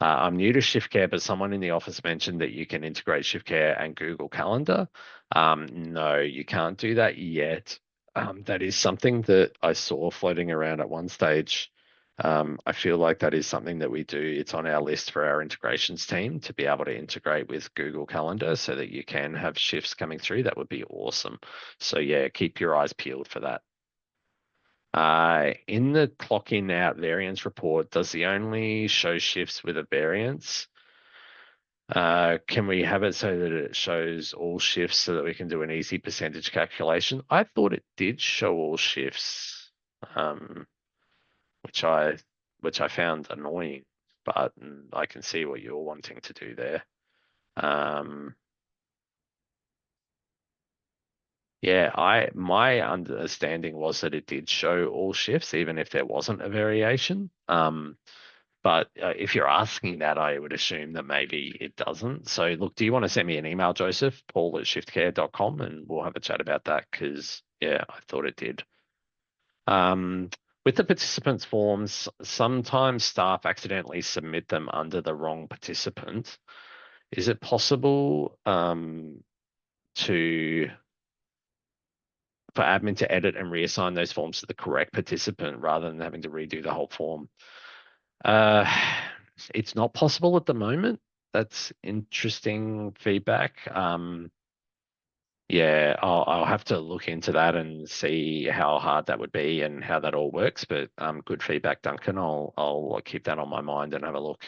I'm new to ShiftCare, but someone in the office mentioned that you can integrate ShiftCare and Google Calendar. No, you can't do that yet. That is something that I saw floating around at one stage I feel like that is something that we do. It's on our list for our integrations team to be able to integrate with Google Calendar so that you can have shifts coming through. That would be awesome. So yeah, keep your eyes peeled for that. In the clock in out variance report, does the only show shifts with a variance? Can we have it so that it shows all shifts so that we can do an easy percentage calculation? I thought it did show all shifts, um, which I which I found annoying, but I can see what you're wanting to do there. Um, yeah, my understanding was that it did show all shifts, even if there wasn't a variation. But if you're asking that, I would assume that maybe it doesn't. So look, do you want to send me an email, Joseph, paul@shiftcare.com, and we'll have a chat about that because yeah, I thought it did. Um, with the participants forms, sometimes staff accidentally submit them under the wrong participant. Is it possible to for admin to edit and reassign those forms to the correct participant rather than having to redo the whole form? Uh, it's not possible at the moment. That's interesting feedback. Yeah, I'll have to look into that and see how hard that would be and how that all works. But good feedback, Duncan. I'll keep that on my mind and have a look.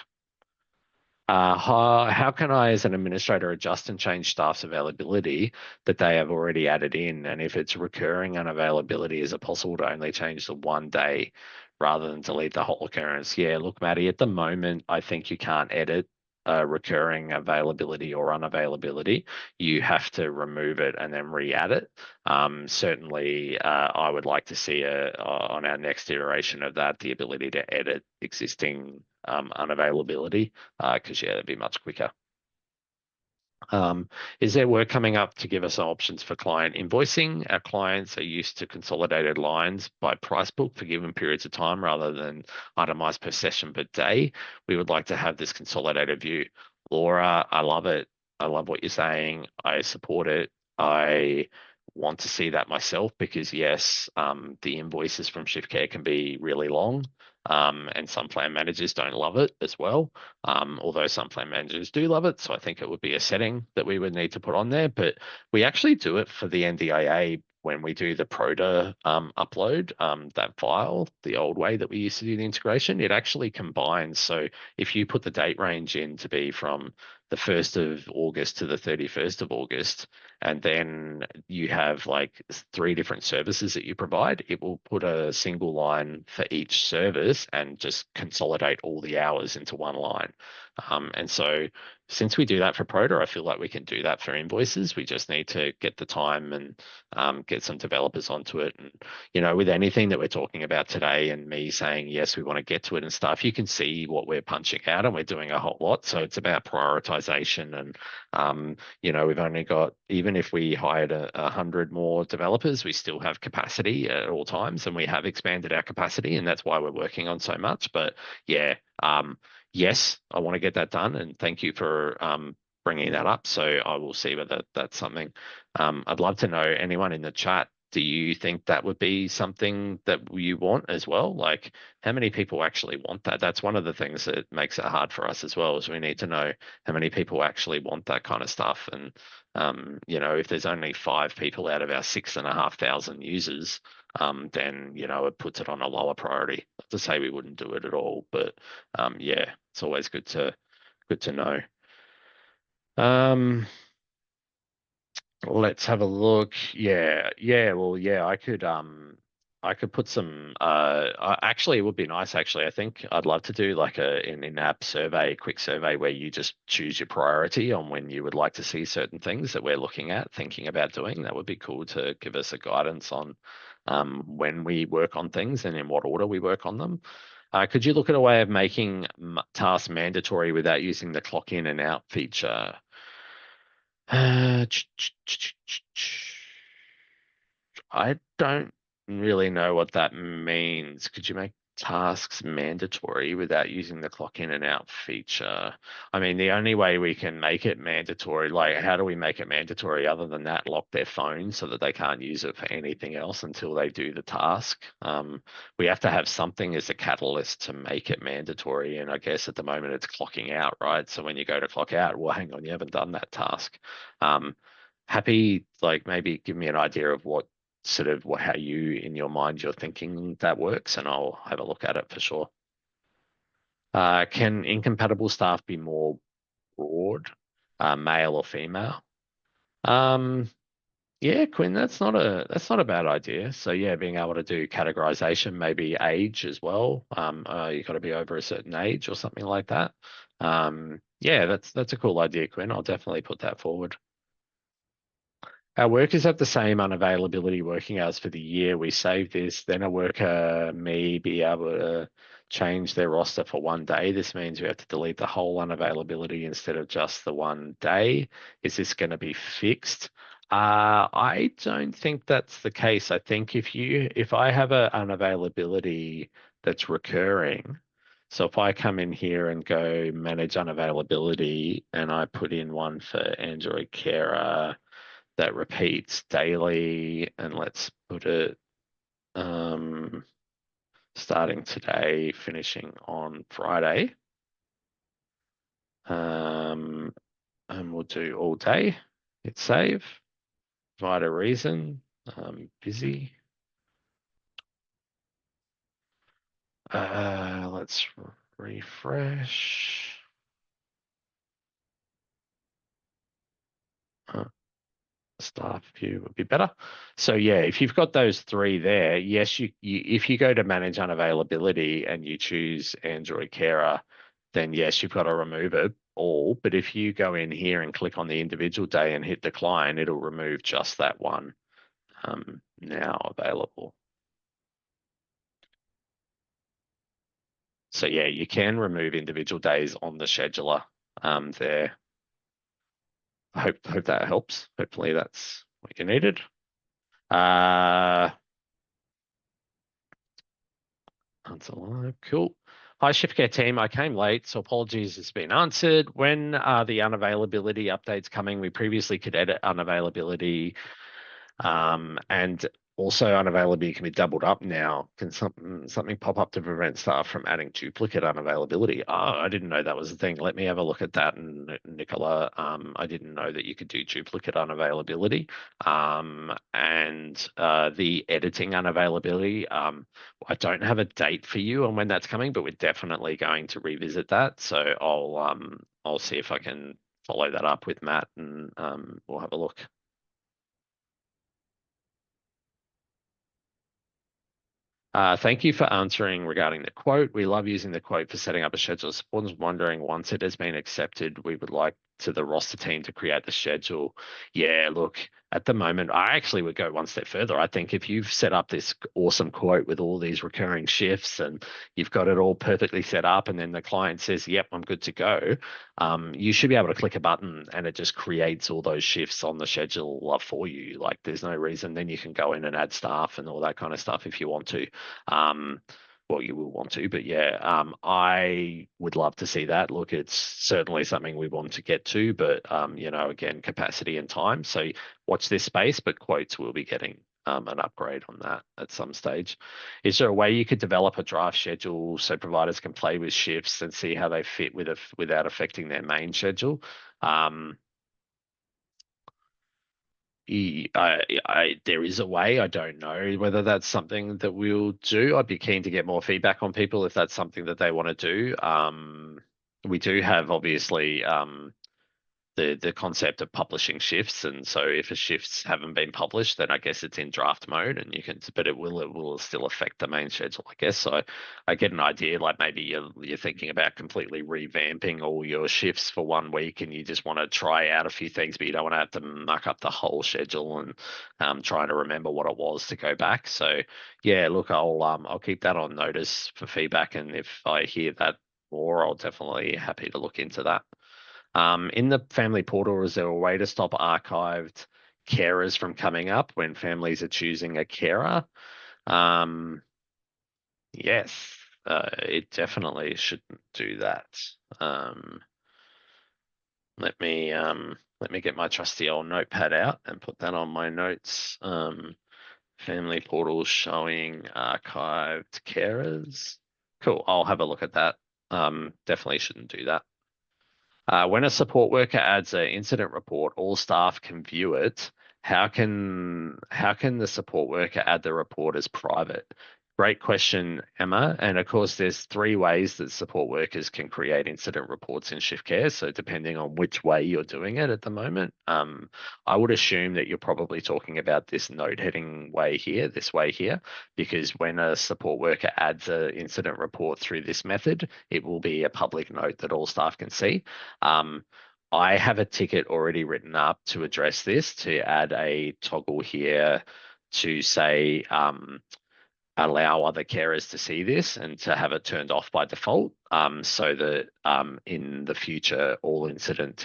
How can I, as an administrator, adjust and change staff's availability that they have already added in? And if it's recurring unavailability, is it possible to only change the one day rather than delete the whole occurrence? Yeah, look, Maddie, at the moment, I think you can't edit recurring availability or unavailability. You have to remove it and then re-add it. Certainly, I would like to see on our next iteration of that the ability to edit existing unavailability because yeah, it'd be much quicker. Is there work coming up to give us options for client invoicing? Our clients are used to consolidated lines by price book for given periods of time rather than itemized per session per day. We would like to have this consolidated view. Laura, I love it. I love what you're saying. I support it. I want to see that myself because yes, the invoices from ShiftCare can be really long. And some plan managers don't love it as well, although some plan managers do love it. So I think it would be a setting that we would need to put on there. But we actually do it for the NDIA when we do the Proda upload, that file, the old way that we used to do the integration. It actually combines. So if you put the date range in to be from the 1st of August to the 31st of August, and then you have like 3 different services that you provide, it will put a single line for each service and just consolidate all the hours into one line. And so since we do that for Proda, I feel like we can do that for invoices. We just need to get the time and get some developers onto it. And, with anything that we're talking about today and me saying, yes, we want to get to it and stuff, you can see what we're punching out and we're doing a whole lot. So it's about prioritization and, we've only got, even if we hired 100 more developers, we still have capacity at all times and we have expanded our capacity and that's why we're working on so much. But yeah, yes, I want to get that done, and thank you for bringing that up. So I will see whether that's something. I'd love to know, anyone in the chat, do you think that would be something that you want as well? Like, how many people actually want that? That's one of the things that makes it hard for us as well, is we need to know how many people actually want that kind of stuff. And if there's only 5 people out of our 6,500 users, then it puts it on a lower priority. Not to say we wouldn't do it at all, but yeah, it's always good to know. Let's have a look. Yeah. Well, yeah, I could put some. Actually, it would be nice. Actually, I think I'd love to do like an in-app survey, quick survey where you just choose your priority on when you would like to see certain things that we're looking at, thinking about doing. That would be cool to give us a guidance on when we work on things and in what order we work on them. Could you look at a way of making tasks mandatory without using the clock in and out feature? Uh, I don't really know what that means. Could you make tasks mandatory without using the clock in and out feature. I mean, the only way we can make it mandatory, like how do we make it mandatory other than that? Lock their phone so that they can't use it for anything else until they do the task. We have to have something as a catalyst to make it mandatory. And I guess at the moment it's clocking out, right? So when you go to clock out, well, hang on, you haven't done that task. Happy, like maybe give me an idea of what sort of how you in your mind you're thinking that works, and I'll have a look at it for sure. Can incompatible staff be more broad, male or female? Um, yeah, Quinn, that's not a bad idea. So yeah, being able to do categorization, maybe age as well. You got to be over a certain age or something like that. Yeah, that's a cool idea, Quinn. I'll definitely put that forward. Our workers have the same unavailability working hours for the year. We save this, then a worker may be able to change their roster for one day. This means we have to delete the whole unavailability instead of just the one day. Is this going to be fixed? I don't think that's the case. I think if I have an unavailability that's recurring, so if I come in here and go manage unavailability and I put in one for Android carer that repeats daily, and let's put it starting today, finishing on Friday. And we'll do all day. Hit save. Provide a reason. Busy. Let's refresh. Staff view would be better. So yeah, if you've got those three there, yes, you if you go to manage unavailability and you choose Android carer, then yes, you've got to remove it all. But if you go in here and click on the individual day and hit decline, it'll remove just that one now available. So yeah, you can remove individual days on the scheduler there. I hope that helps. Hopefully that's what you needed. Uh, Answer live. Cool. Hi, ShiftCare team. I came late, so apologies. It's been answered. When are the unavailability updates coming? We previously could edit unavailability and also unavailability can be doubled up now. Can something pop up to prevent staff from adding duplicate unavailability? Oh, I didn't know that was a thing. Let me have a look at that. And Nicola, I didn't know that you could do duplicate unavailability. And the editing unavailability, I don't have a date for you on when that's coming, but we're definitely going to revisit that. So I'll see if I can follow that up with Matt and we'll have a look. Thank you for answering regarding the quote. We love using the quote for setting up a schedule. Someone's wondering, once it has been accepted, we would like to the roster team to create the schedule. Yeah, look, at the moment, I actually would go one step further. I think if you've set up this awesome quote with all these recurring shifts and you've got it all perfectly set up, and then the client says, yep, I'm good to go, you should be able to click a button and it just creates all those shifts on the schedule for you. Like there's no reason. Then you can go in and add staff and all that kind of stuff if you want to. Well, you will want to, but yeah, I would love to see that. Look, it's certainly something we want to get to, but again, capacity and time. So watch this space, but quotes will be getting an upgrade on that at some stage. Is there a way you could develop a draft schedule so providers can play with shifts and see how they fit without affecting their main schedule? There is a way. I don't know whether that's something that we'll do. I'd be keen to get more feedback on people if that's something that they want to do. We do have obviously the concept of publishing shifts, and so if a shifts haven't been published, then I guess it's in draft mode, and you can, but it will still affect the main schedule, I guess. So I get an idea, like maybe you're thinking about completely revamping all your shifts for one week, and you just want to try out a few things, but you don't want to have to muck up the whole schedule and trying to remember what it was to go back. So yeah, look, I'll keep that on notice for feedback, and if I hear that more, I'll definitely happy to look into that. In the family portal, is there a way to stop archived carers from coming up when families are choosing a carer? Yes. it definitely shouldn't do that. Let me get my trusty old notepad out and put that on my notes. Family portal showing archived carers. Cool. I'll have a look at that. Definitely shouldn't do that. When a support worker adds an incident report, all staff can view it. How can the support worker add the report as private? Great question, Emma. And of course, there's 3 ways that support workers can create incident reports in ShiftCare. So depending on which way you're doing it at the moment, I would assume that you're probably talking about this node heading way here, this way here, because when a support worker adds an incident report through this method, it will be a public note that all staff can see. I have a ticket already written up to address this, to add a toggle here to say allow other carers to see this, and to have it turned off by default, so that in the future all incident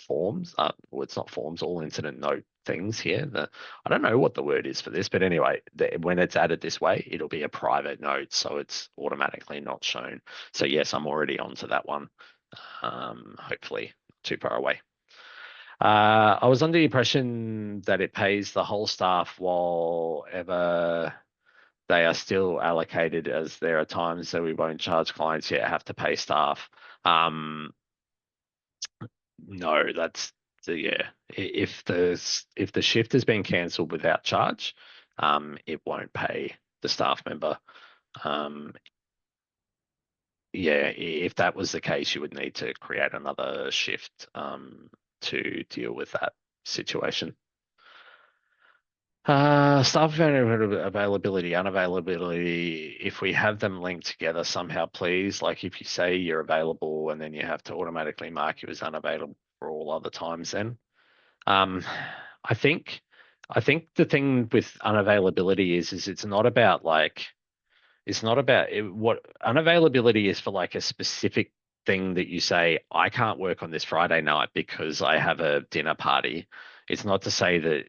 forms, well, it's not forms, all incident note things here. I don't know what the word is for this, but anyway, when it's added this way, it'll be a private note, so it's automatically not shown. So yes, I'm already onto that one. Hopefully too far away. I was under the impression that it pays the whole staff while ever they are still allocated, as there are times that we won't charge clients yet have to pay staff. No, that's yeah. If the shift has been cancelled without charge, it won't pay the staff member. Yeah, if that was the case, you would need to create another shift to deal with that situation. Staff availability, unavailability. If we have them linked together somehow, please. Like if you say you're available and then you have to automatically mark you as unavailable for all other times, then um, I think the thing with unavailability is it's not about like it's not about what unavailability is for, like a specific thing that you say, I can't work on this Friday night because I have a dinner party. It's not to say that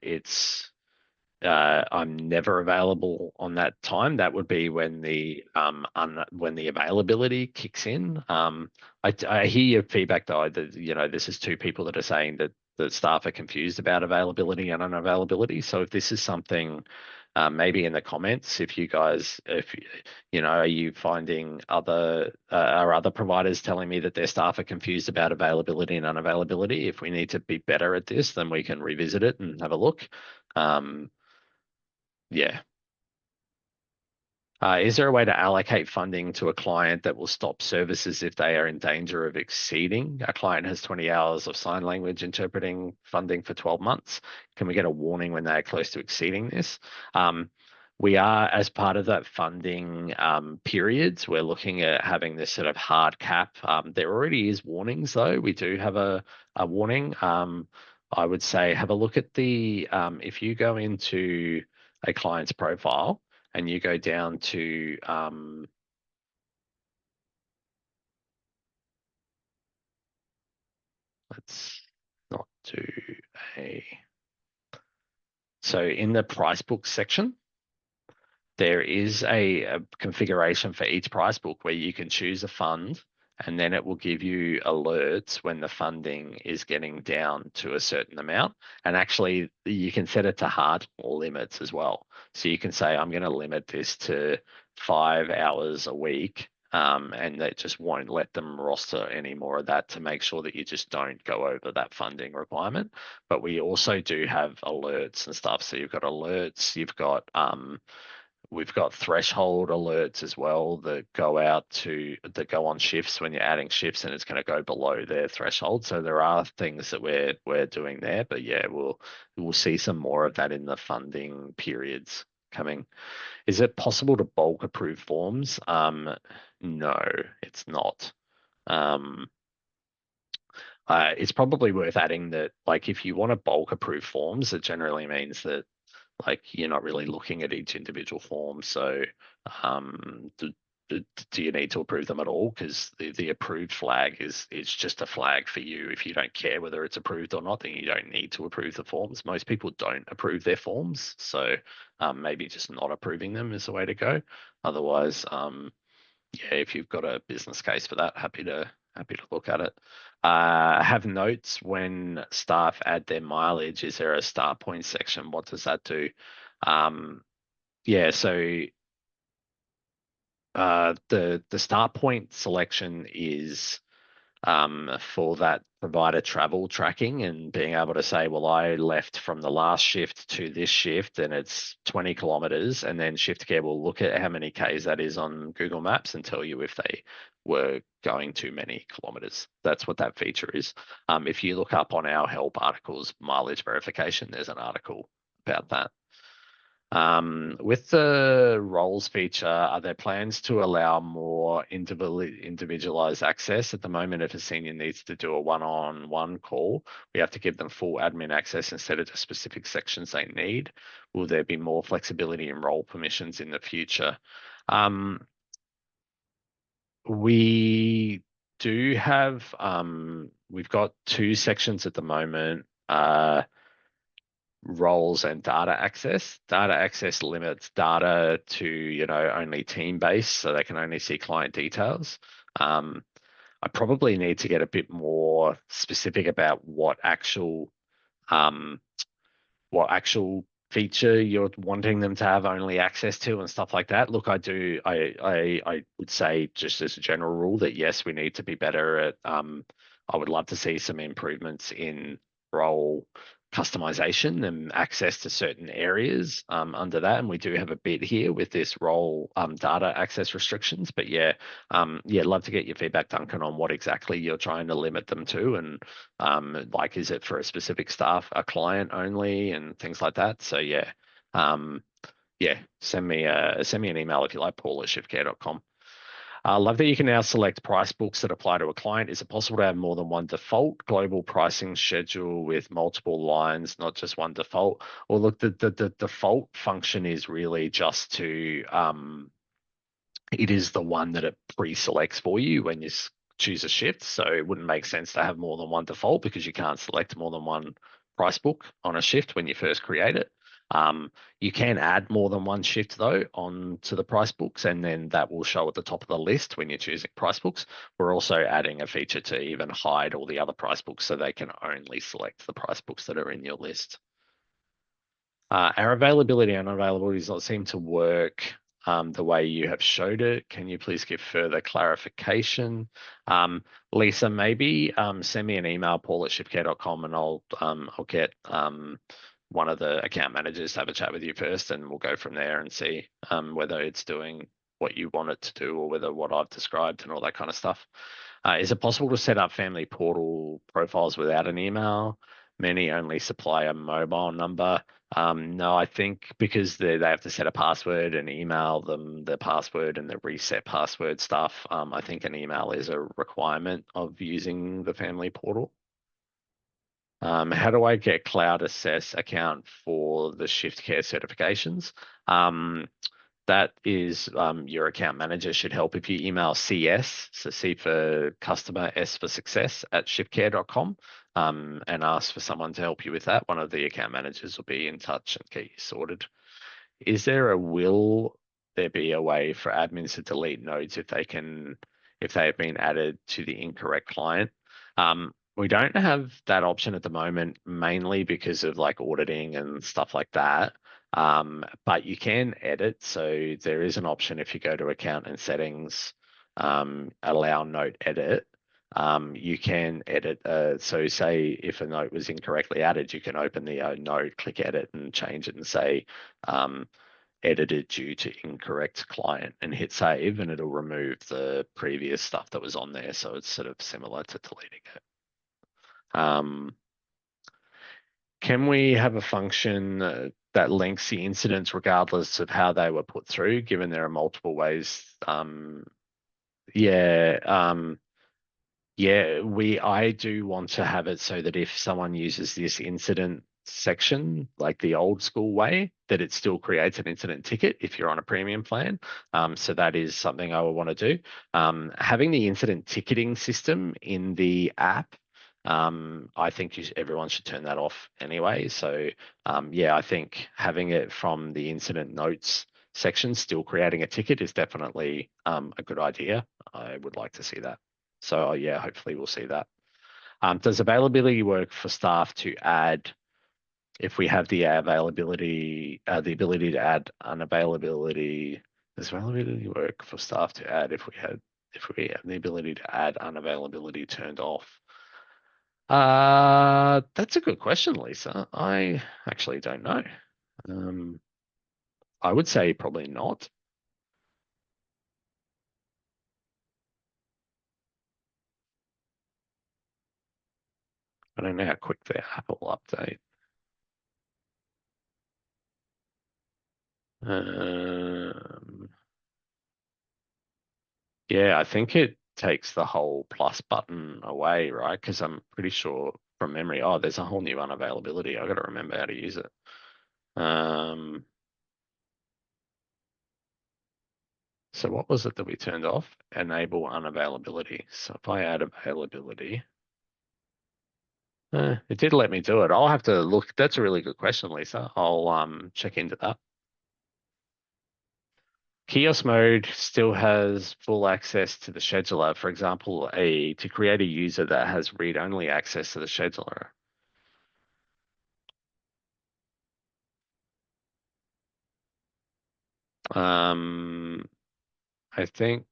I'm never available on that time. That would be when when the availability kicks in. I hear your feedback though that this is 2 people that are saying that the staff are confused about availability and unavailability. So if this is something, maybe in the comments, if you guys, if are you finding are other providers telling me that their staff are confused about availability and unavailability? If we need to be better at this, then we can revisit it and have a look. Yeah. Is there a way to allocate funding to a client that will stop services if they are in danger of exceeding? A client has 20 hours of sign language interpreting funding for 12 months. Can we get a warning when they are close to exceeding this? We are, as part of that funding periods, we're looking at having this sort of hard cap. There already is warnings though. We do have a warning. I would say have a look at if you go into a client's profile and you go down to let's not do a so in the price book section, there is a configuration for each price book where you can choose a fund, and then it will give you alerts when the funding is getting down to a certain amount. And actually, you can set it to hard limits as well. So you can say, I'm going to limit this to 5 hours a week, and that just won't let them roster any more of that, to make sure that you just don't go over that funding requirement. But we also do have alerts and stuff. So you've got alerts, we've got threshold alerts as well that go on shifts when you're adding shifts, and it's going to go below their threshold. So there are things that we're doing there, but yeah, we'll see some more of that in the funding periods coming. Is it possible to bulk approve forms? No, it's not. It's probably worth adding that, like, if you want to bulk approve forms, it generally means that, like, you're not really looking at each individual form. So do you need to approve them at all? Because the approved flag is just a flag for you. If you don't care whether it's approved or not, then you don't need to approve the forms. Most people don't approve their forms, so maybe just not approving them is the way to go. Otherwise, yeah, if you've got a business case for that, happy to look at it. Have notes when staff add their mileage. Is there a start point section? What does that do? Yeah, so the start point selection is for that provider travel tracking and being able to say, well, I left from the last shift to this shift and it's 20 kilometers, and then ShiftCare will look at how many Ks that is on Google Maps and tell you if they were going too many kilometers. That's what that feature is. If you look up on our help articles, mileage verification, there's an article about that. With the roles feature, are there plans to allow more individualized access? At the moment, if a senior needs to do a one-on-one call, we have to give them full admin access instead of the specific sections they need. Will there be more flexibility in role permissions in the future? We do have, we've got 2 sections at the moment. Roles and data access. Data access limits data to, only team based, so they can only see client details. I probably need to get a bit more specific about um, what actual feature you're wanting them to have only access to and stuff like that. Look, I would say just as a general rule that yes, we need to be better at, I would love to see some improvements in role customization and access to certain areas under that. And we do have a bit here with this role data access restrictions, but yeah, love to get your feedback, Duncan, on what exactly you're trying to limit them to, and like, is it for a specific staff, a client only, and things like that. So yeah, send me an email if you like, paul@shiftcare.com. I love that you can now select price books that apply to a client. Is it possible to have more than one default global pricing schedule with multiple lines, not just one default? Or look, the default function is really just to it is the one that it pre-selects for you when you choose a shift. So it wouldn't make sense to have more than one default because you can't select more than one price book on a shift when you first create it. You can add more than one shift though onto the price books, and then that will show at the top of the list when you're choosing price books. We're also adding a feature to even hide all the other price books so they can only select the price books that are in your list. Our availability and unavailability does not seem to work the way you have showed it. Can you please give further clarification? Lisa, maybe send me an email, paul@shiftcare.com, and I'll get one of the account managers to have a chat with you first, and we'll go from there and see whether it's doing what you want it to do or whether what I've described and all that kind of stuff. Is it possible to set up family portal profiles without an email? Many only supply a mobile number. No, I think because they have to set a password and email them the password and the reset password stuff, I think an email is a requirement of using the family portal. How do I get Cloud Assess account for the ShiftCare certifications? That is your account manager should help if you email CS, so C for customer, S for success at shiftcare.com, and ask for someone to help you with that. One of the account managers will be in touch and get you sorted. Will there be a way for admins to delete nodes if they have been added to the incorrect client? We don't have that option at the moment, mainly because of like auditing and stuff like that. But you can edit. So there is an option if you go to account and settings, allow note edit. You can edit. So say if a note was incorrectly added, you can open the note, click edit, and change it and say edited due to incorrect client, and hit save, and it'll remove the previous stuff that was on there. So it's sort of similar to deleting it. Can we have a function that links the incidents regardless of how they were put through, given there are multiple ways? I do want to have it so that if someone uses this incident section, like the old school way, that it still creates an incident ticket if you're on a premium plan. So that is something I would want to do. Having the incident ticketing system in the app, I think everyone should turn that off anyway. So yeah, I think having it from the incident notes section, still creating a ticket, is definitely a good idea. I would like to see that. So yeah, hopefully we'll see that. Does availability work for staff to add, if we have the availability, the ability to add unavailability? Does availability work for staff to add if we have the ability to add unavailability turned off? That's a good question, Lisa. I actually don't know. I would say probably not. I don't know how quick the app will update. Um, yeah, I think it takes the whole plus button away, right? Because I'm pretty sure from memory, oh, there's a whole new unavailability. I got to remember how to use it. So what was it that we turned off? Enable unavailability. So if I add availability, it did let me do it. I'll have to look. That's a really good question, Lisa. I'll check into that. Kiosk mode still has full access to the scheduler. For example, to create a user that has read-only access to the scheduler. I think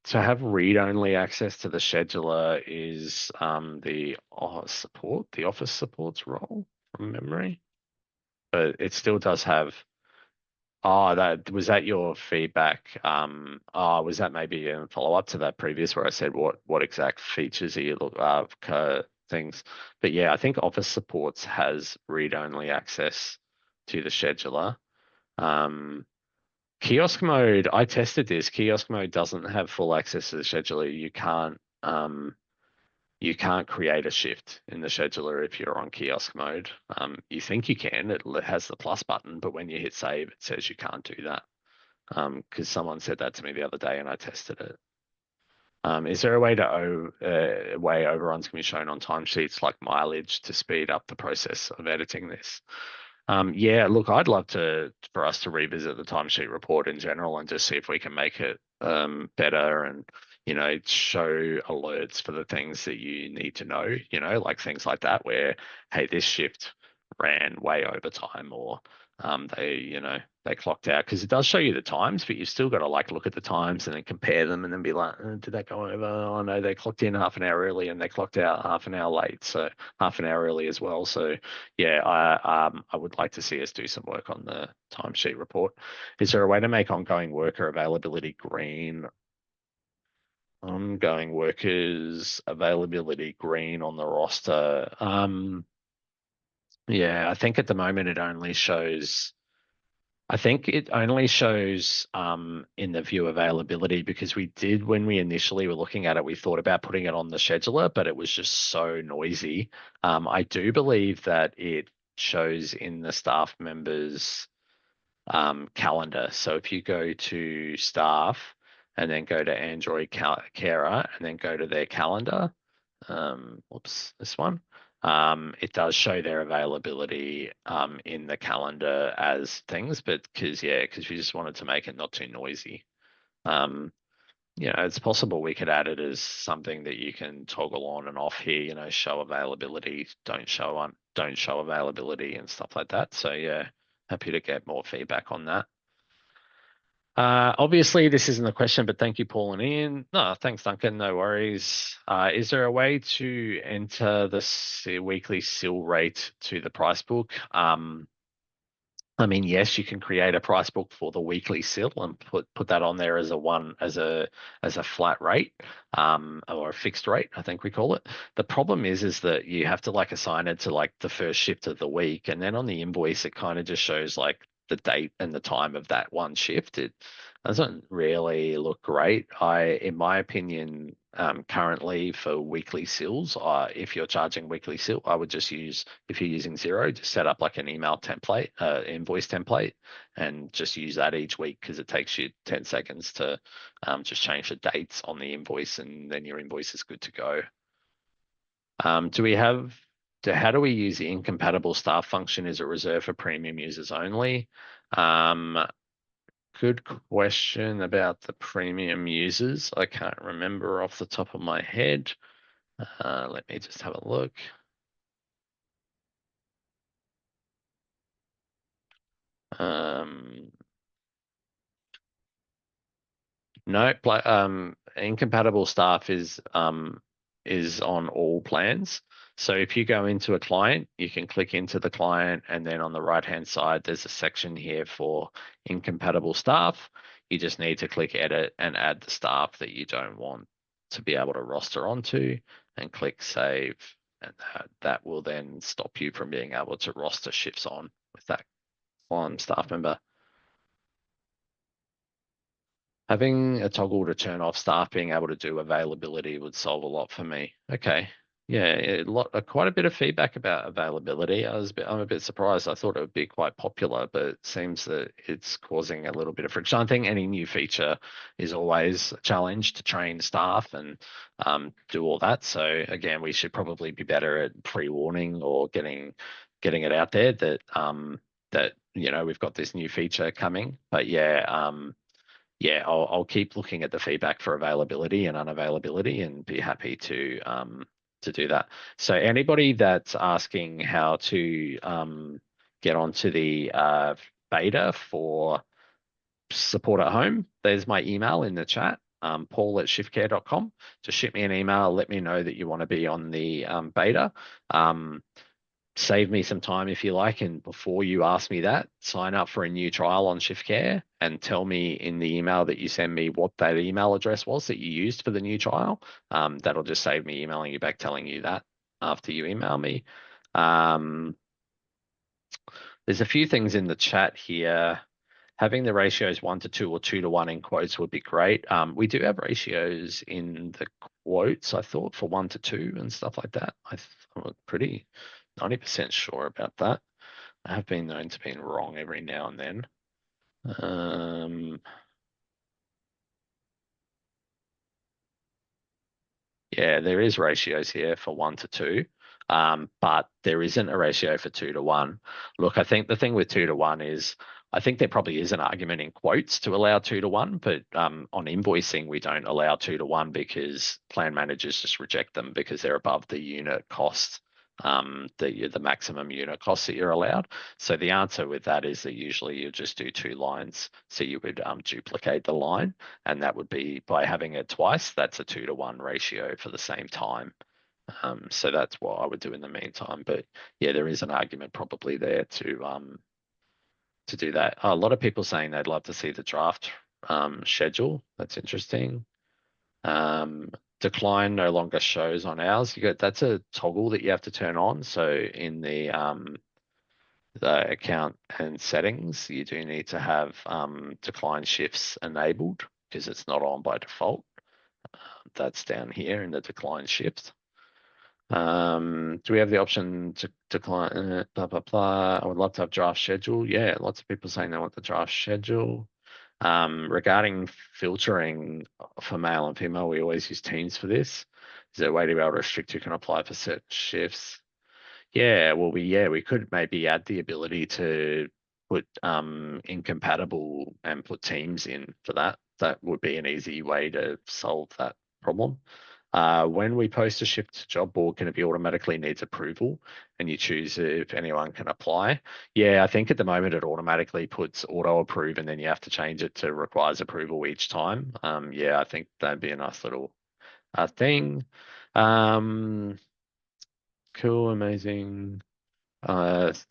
to have read-only access to the scheduler is the office support's role from memory, but it still does have. Oh, that your feedback? Was that maybe a follow up to that previous where I said what exact features are you things? But yeah, I think Office Supports has read-only access to the scheduler. Kiosk mode, I tested this. Kiosk mode doesn't have full access to the scheduler. You can't create a shift in the scheduler if you're on kiosk mode. You think you can, it has the plus button, but when you hit save, it says you can't do that. Because someone said that to me the other day and I tested it. Is there a way to way overruns can be shown on timesheets like mileage to speed up the process of editing this? Yeah, look, I'd love for us to revisit the timesheet report in general and just see if we can make it better and show alerts for the things that you need to know, like things like that where, hey, this shift ran way over time, or they clocked out, because it does show you the times, but you've still got to like look at the times and then compare them and then be like, did that go over? Oh no, they clocked in half an hour early and they clocked out half an hour late, so half an hour early as well. So yeah, I would like to see us do some work on the timesheet report. Is there a way to make ongoing worker availability green? Ongoing workers availability green on the roster. Yeah, I think at the moment it only shows. I think it only shows in the view availability, because we did, when we initially were looking at it, we thought about putting it on the scheduler, but it was just so noisy. I do believe that it shows in the staff members calendar. So if you go to staff and then go to Android Carer and then go to their calendar, whoops, this one. It does show their availability in the calendar as things, but because we just wanted to make it not too noisy. It's possible we could add it as something that you can toggle on and off here, show availability, don't show availability and stuff like that. So yeah, happy to get more feedback on that. Obviously, this isn't a question, but thank you, Paul and Ian. No, thanks, Duncan. No worries. Is there a way to enter the weekly SIL rate to the price book? I mean, yes, you can create a price book for the weekly SIL and put that on there as a flat rate, or a fixed rate, I think we call it. The problem is that you have to like assign it to like the first shift of the week, and then on the invoice it kind of just shows like the date and the time of that one shift. It doesn't really look great. In my opinion, currently for weekly sills. If you're charging weekly sill, I would just use, if you're using Xero, just set up like an email template, invoice template, and just use that each week because it takes you 10 seconds to just change the dates on the invoice, and then your invoice is good to go. How do we use the incompatible staff function? Is it reserved for premium users only? Good question about the premium users. I can't remember off the top of my head. Let me just have a look. No, incompatible staff is on all plans. So if you go into a client, you can click into the client, and then on the right-hand side, there's a section here for incompatible staff. You just need to click edit and add the staff that you don't want to be able to roster onto, and click save. And that will then stop you from being able to roster shifts on with that staff member. Having a toggle to turn off staff being able to do availability would solve a lot for me. Okay. Yeah, quite a bit of feedback about availability. I'm a bit surprised. I thought it would be quite popular, but it seems that it's causing a little bit of friction. I think any new feature is always a challenge to train staff and do all that. So again, we should probably be better at pre-warning or getting it out there that that we've got this new feature coming. But yeah, I'll keep looking at the feedback for availability and unavailability, and be happy to do that. So anybody that's asking how to get onto the beta for support at home, there's my email in the chat, paul@shiftcare.com. Just shoot me an email, let me know that you want to be on the beta. Save me some time if you like, and before you ask me that, sign up for a new trial on ShiftCare and tell me in the email that you send me what that email address was that you used for the new trial. That'll just save me emailing you back telling you that after you email me. There's a few things in the chat here. Having the ratios 1 to 2 or 2 to 1 in quotes would be great. We do have ratios in the quotes, I thought, for 1 to 2 and stuff like that. I'm pretty 90% sure about that. I have been known to be wrong every now and then. Yeah, there is ratios here for 1 to 2, but there isn't a ratio for 2 to 1. Look, I think the thing with 2 to 1 is, I think there probably is an argument in quotes to allow 2 to 1, but on invoicing, we don't allow 2 to 1 because plan managers just reject them because they're above the unit cost, the maximum unit cost that you're allowed. So the answer with that is that usually you just do 2 lines. So you would duplicate the line, and that would be, by having it twice, that's a 2 to 1 ratio for the same time. So that's what I would do in the meantime. But yeah, there is an argument probably there to do that. A lot of people saying they'd love to see the draft schedule. That's interesting. Decline no longer shows on ours. That's a toggle that you have to turn on. So in the account and settings, you do need to have decline shifts enabled because it's not on by default. That's down here in the decline shift. Do we have the option to decline, blah, blah, blah. I would love to have draft schedule. Yeah, lots of people saying they want the draft schedule. Regarding filtering for male and female, we always use Teams for this. Is there a way to be able to restrict who can apply for set shifts? Yeah, well, we could maybe add the ability to put incompatible and put Teams in for that. That would be an easy way to solve that problem. When we post a shift to job board, can it be automatically needs approval, and you choose if anyone can apply? Yeah, I think at the moment it automatically puts auto approve, and then you have to change it to requires approval each time. Yeah, I think that'd be a nice little thing. Cool, amazing.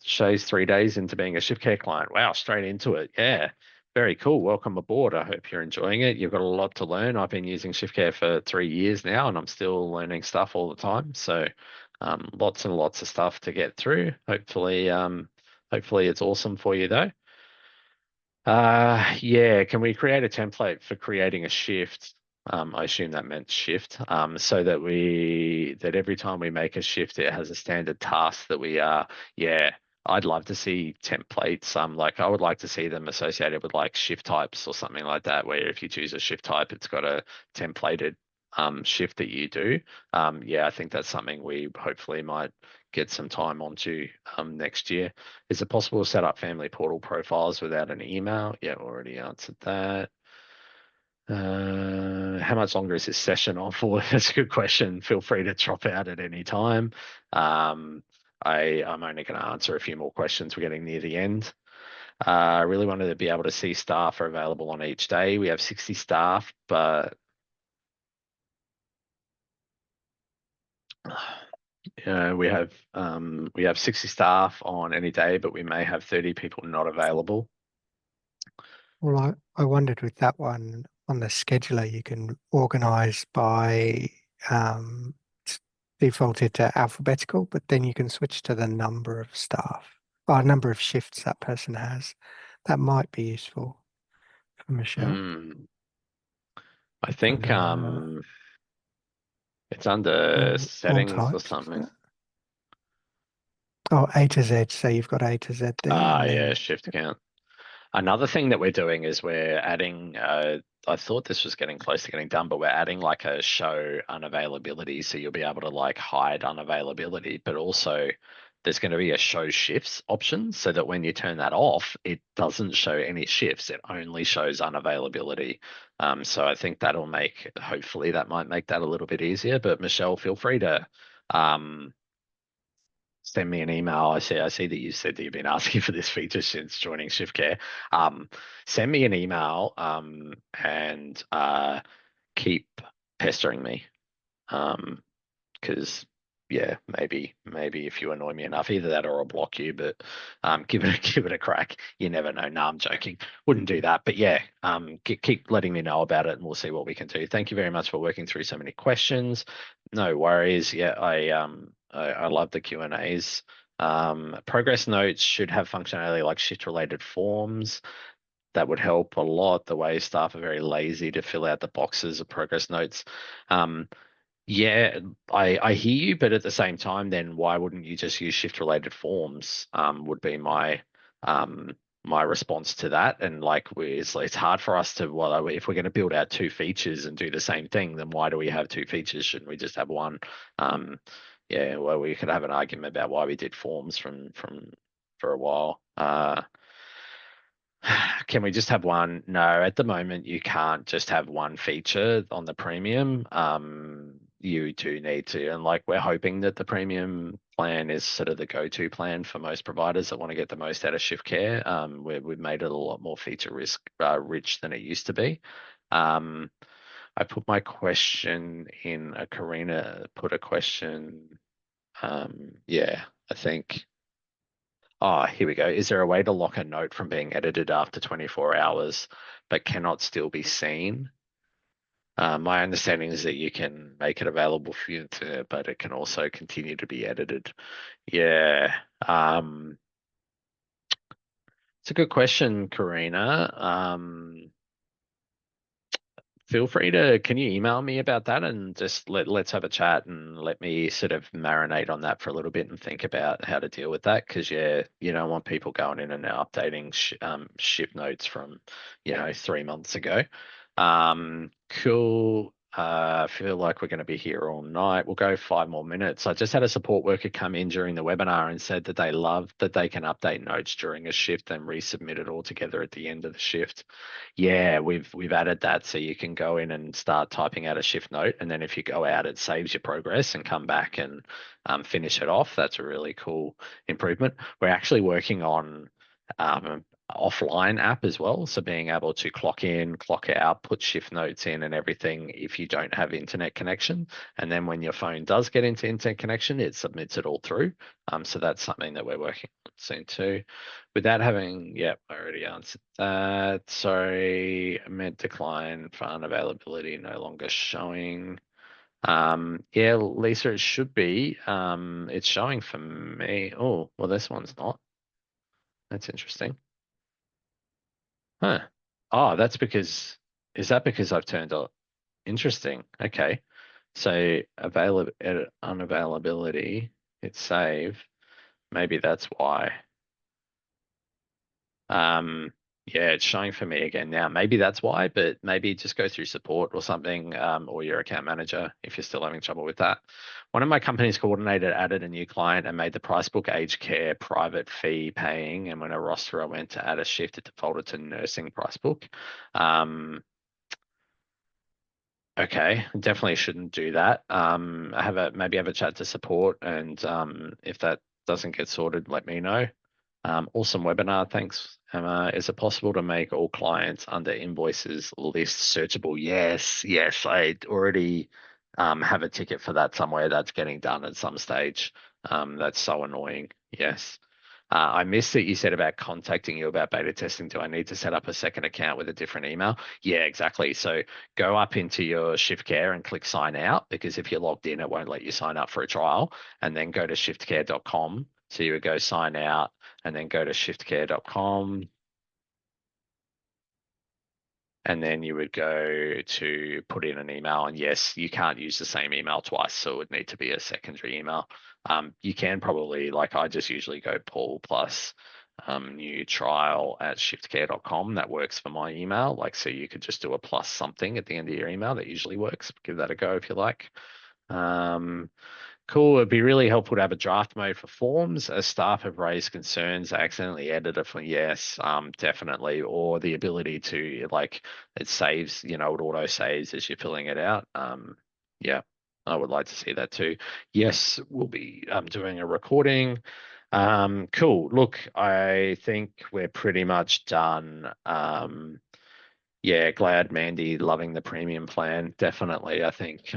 Shay's 3 days into being a ShiftCare client. Wow, straight into it. Yeah, very cool. Welcome aboard. I hope you're enjoying it. You've got a lot to learn. I've been using ShiftCare for 3 years now, and I'm still learning stuff all the time. So lots and lots of stuff to get through. Hopefully it's awesome for you though. Yeah, can we create a template for creating a shift? I assume that meant shift. So that every time we make a shift, it has a standard task that we yeah. I'd love to see templates. Like I would like to see them associated with like shift types or something like that, where if you choose a shift type, it's got a templated shift that you do. Yeah, I think that's something we hopefully might get some time onto next year. Is it possible to set up family portal profiles without an email? Yeah, already answered that. How much longer is this session on for? That's a good question. Feel free to drop out at any time. Um, I'm only going to answer a few more questions. We're getting near the end. I really wanted to be able to see staff are available on each day. We have 60 staff, but we have 60 staff on any day, but we may have 30 people not available. Well, I wondered with that one on the scheduler, you can organize by it's defaulted to alphabetical, but then you can switch to the number of staff or number of shifts that person has. That might be useful for Michelle. Hmm. I think Under it's under all settings or types, something. isn't it? Oh, A to Z. So you've got A to Z there, Ah, and yeah, then shift count. Another thing that we're doing is we're adding, I thought this was getting close to getting done, but we're adding like a show unavailability. So you'll be able to like hide unavailability, but also there's going to be a show shifts option so that when you turn that off, it doesn't show any shifts. It only shows unavailability. So I think that'll hopefully that might make that a little bit easier. But Michelle, feel free to, um, send me an email. I see that you said that you've been asking for this feature since joining ShiftCare. Um, Send me an email and keep pestering me. Um, because yeah, maybe if you annoy me enough, either that or I'll block you. But give it give it a crack. You never know. No, I'm joking. Wouldn't do that. But yeah, keep letting me know about it, and we'll see what we can do. Thank you very much for working through so many questions. No worries. Yeah, I love the Q&As. Progress notes should have functionality like shift related forms. That would help a lot. The way staff are very lazy to fill out the boxes of progress notes. Um, yeah, I hear you, but at the same time, then why wouldn't you just use shift related forms? Would be um my response to that. And like it's hard for us to well, if we're going to build out two features and do the same thing, then why do we have two features? Shouldn't we just have one? Um, yeah, well, we could have an argument about why we did forms from for a while. Can we just have one? No, at the moment you can't just have one feature on the premium. You do need to, and like we're hoping that the premium plan is sort of the go-to plan for most providers that want to get the most out of ShiftCare. We've made it a lot more feature rich than it used to be. Um, I put my question in. Karina put a question. Yeah, I think. Oh, here we go. Is there a way to lock a note from being edited after 24 hours, but cannot still be seen? My understanding is that you can make it available for you to, but it can also continue to be edited. Yeah. It's a good question, Karina. Feel free to, can you email me about that and just let's have a chat and let me sort of marinate on that for a little bit and think about how to deal with that. Because yeah, you don't want people going in and updating shift notes from 3 months ago. Cool. I feel like we're going to be here all night. We'll go 5 more minutes. I just had a support worker come in during the webinar and said that they love that they can update notes during a shift and resubmit it all together at the end of the shift. Yeah, we've added that so you can go in and start typing out a shift note, and then if you go out, it saves your progress and come back and finish it off. That's a really cool improvement. We're actually working on offline app as well, so being able to clock in, clock out, put shift notes in, and everything if you don't have internet connection, and then when your phone does get into internet connection, it submits it all through. So that's something that we're working on soon too. Without having, yep, I already answered that. Sorry, I meant decline for unavailability, no longer showing. Yeah, Lisa, it should be. It's showing for me. Oh, well, this one's not. That's interesting. Huh. Oh, is that because I've turned off? Interesting. Okay. So unavailability, hit save. Maybe that's why. Um, yeah, it's showing for me again now. Maybe that's why, but maybe just go through support or something, or your account manager if you're still having trouble with that. One of my company's coordinator added a new client and made the price book aged care private fee paying. And when a roster I went to add a shift, it defaulted to nursing price book. Okay, definitely shouldn't do that. Maybe have a chat to support, and if that doesn't get sorted, let me know. Awesome webinar, thanks, Emma. Is it possible to make all clients under invoices list searchable? Yes, yes. I already have a ticket for that somewhere. That's getting done at some stage. That's so annoying. Yes. I missed that you said about contacting you about beta testing. Do I need to set up a second account with a different email? Yeah, exactly. So go up into your ShiftCare and click sign out, because if you're logged in, it won't let you sign up for a trial. And then go to shiftcare.com. So you would go sign out and then go to shiftcare.com. And then you would go to put in an email. And yes, you can't use the same email twice. So it would need to be a secondary email. You can probably, like I just usually go Paul plus new trial at shiftcare.com. That works for my email. Like, so you could just do a plus something at the end of your email. That usually works. Give that a go if you like. Cool. It'd be really helpful to have a draft mode for forms, as staff have raised concerns. I accidentally edited for yes, definitely. Or the ability to, like, it saves, it auto saves as you're filling it out. Yeah, I would like to see that too. Yes, we'll be doing a recording. Cool. Look, I think we're pretty much done. Yeah, glad Mandy loving the premium plan. Definitely. I think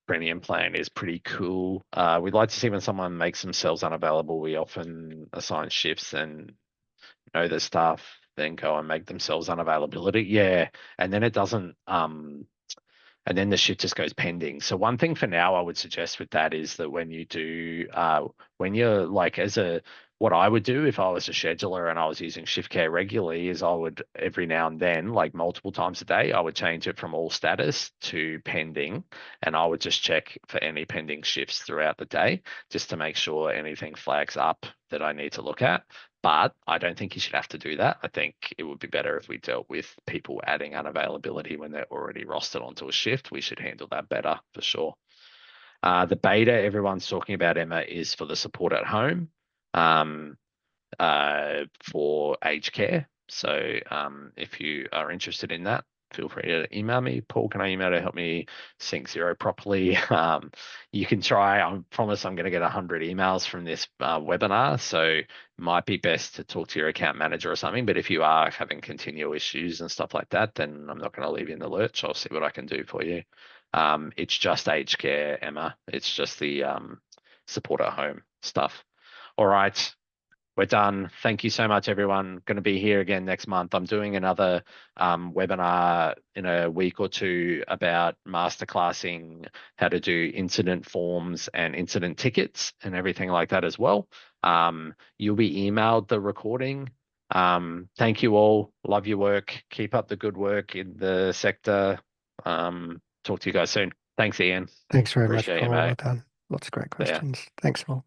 premium plan is pretty cool. We'd like to see when someone makes themselves unavailable, we often assign shifts and know the staff then go and make themselves unavailability. Yeah. And then it doesn't and then the shift just goes pending. So one thing for now I would suggest with that is that when you do, when you're like what I would do if I was a scheduler and I was using ShiftCare regularly is I would every now and then, like multiple times a day, I would change it from all status to pending, and I would just check for any pending shifts throughout the day just to make sure anything flags up that I need to look at. But I don't think you should have to do that. I think it would be better if we dealt with people adding unavailability when they're already rostered onto a shift. We should handle that better for sure. The beta everyone's talking about, Emma, is for the support at home um, for aged care. So if you are interested in that, feel free to email me. Paul, can I email to help me sync Xero properly? You can try. I promise I'm going to get 100 emails from this webinar, so it might be best to talk to your account manager or something. But if you are having continual issues and stuff like that, then I'm not going to leave you in the lurch. I'll see what I can do for you. It's just aged care, Emma. It's just the support at home stuff. All right. We're done. Thank you so much, everyone. Going to be here again next month. I'm doing another webinar in a week or two about masterclassing how to do incident forms and incident tickets and everything like that as well. You'll be emailed the recording. Thank you all. Love your work. Keep up the good work in the sector. Talk to you guys soon. Thanks, Ian. Thanks very much, Appreciate you, Paul. Well mate. done. Lots of great See ya. questions. Thanks, all.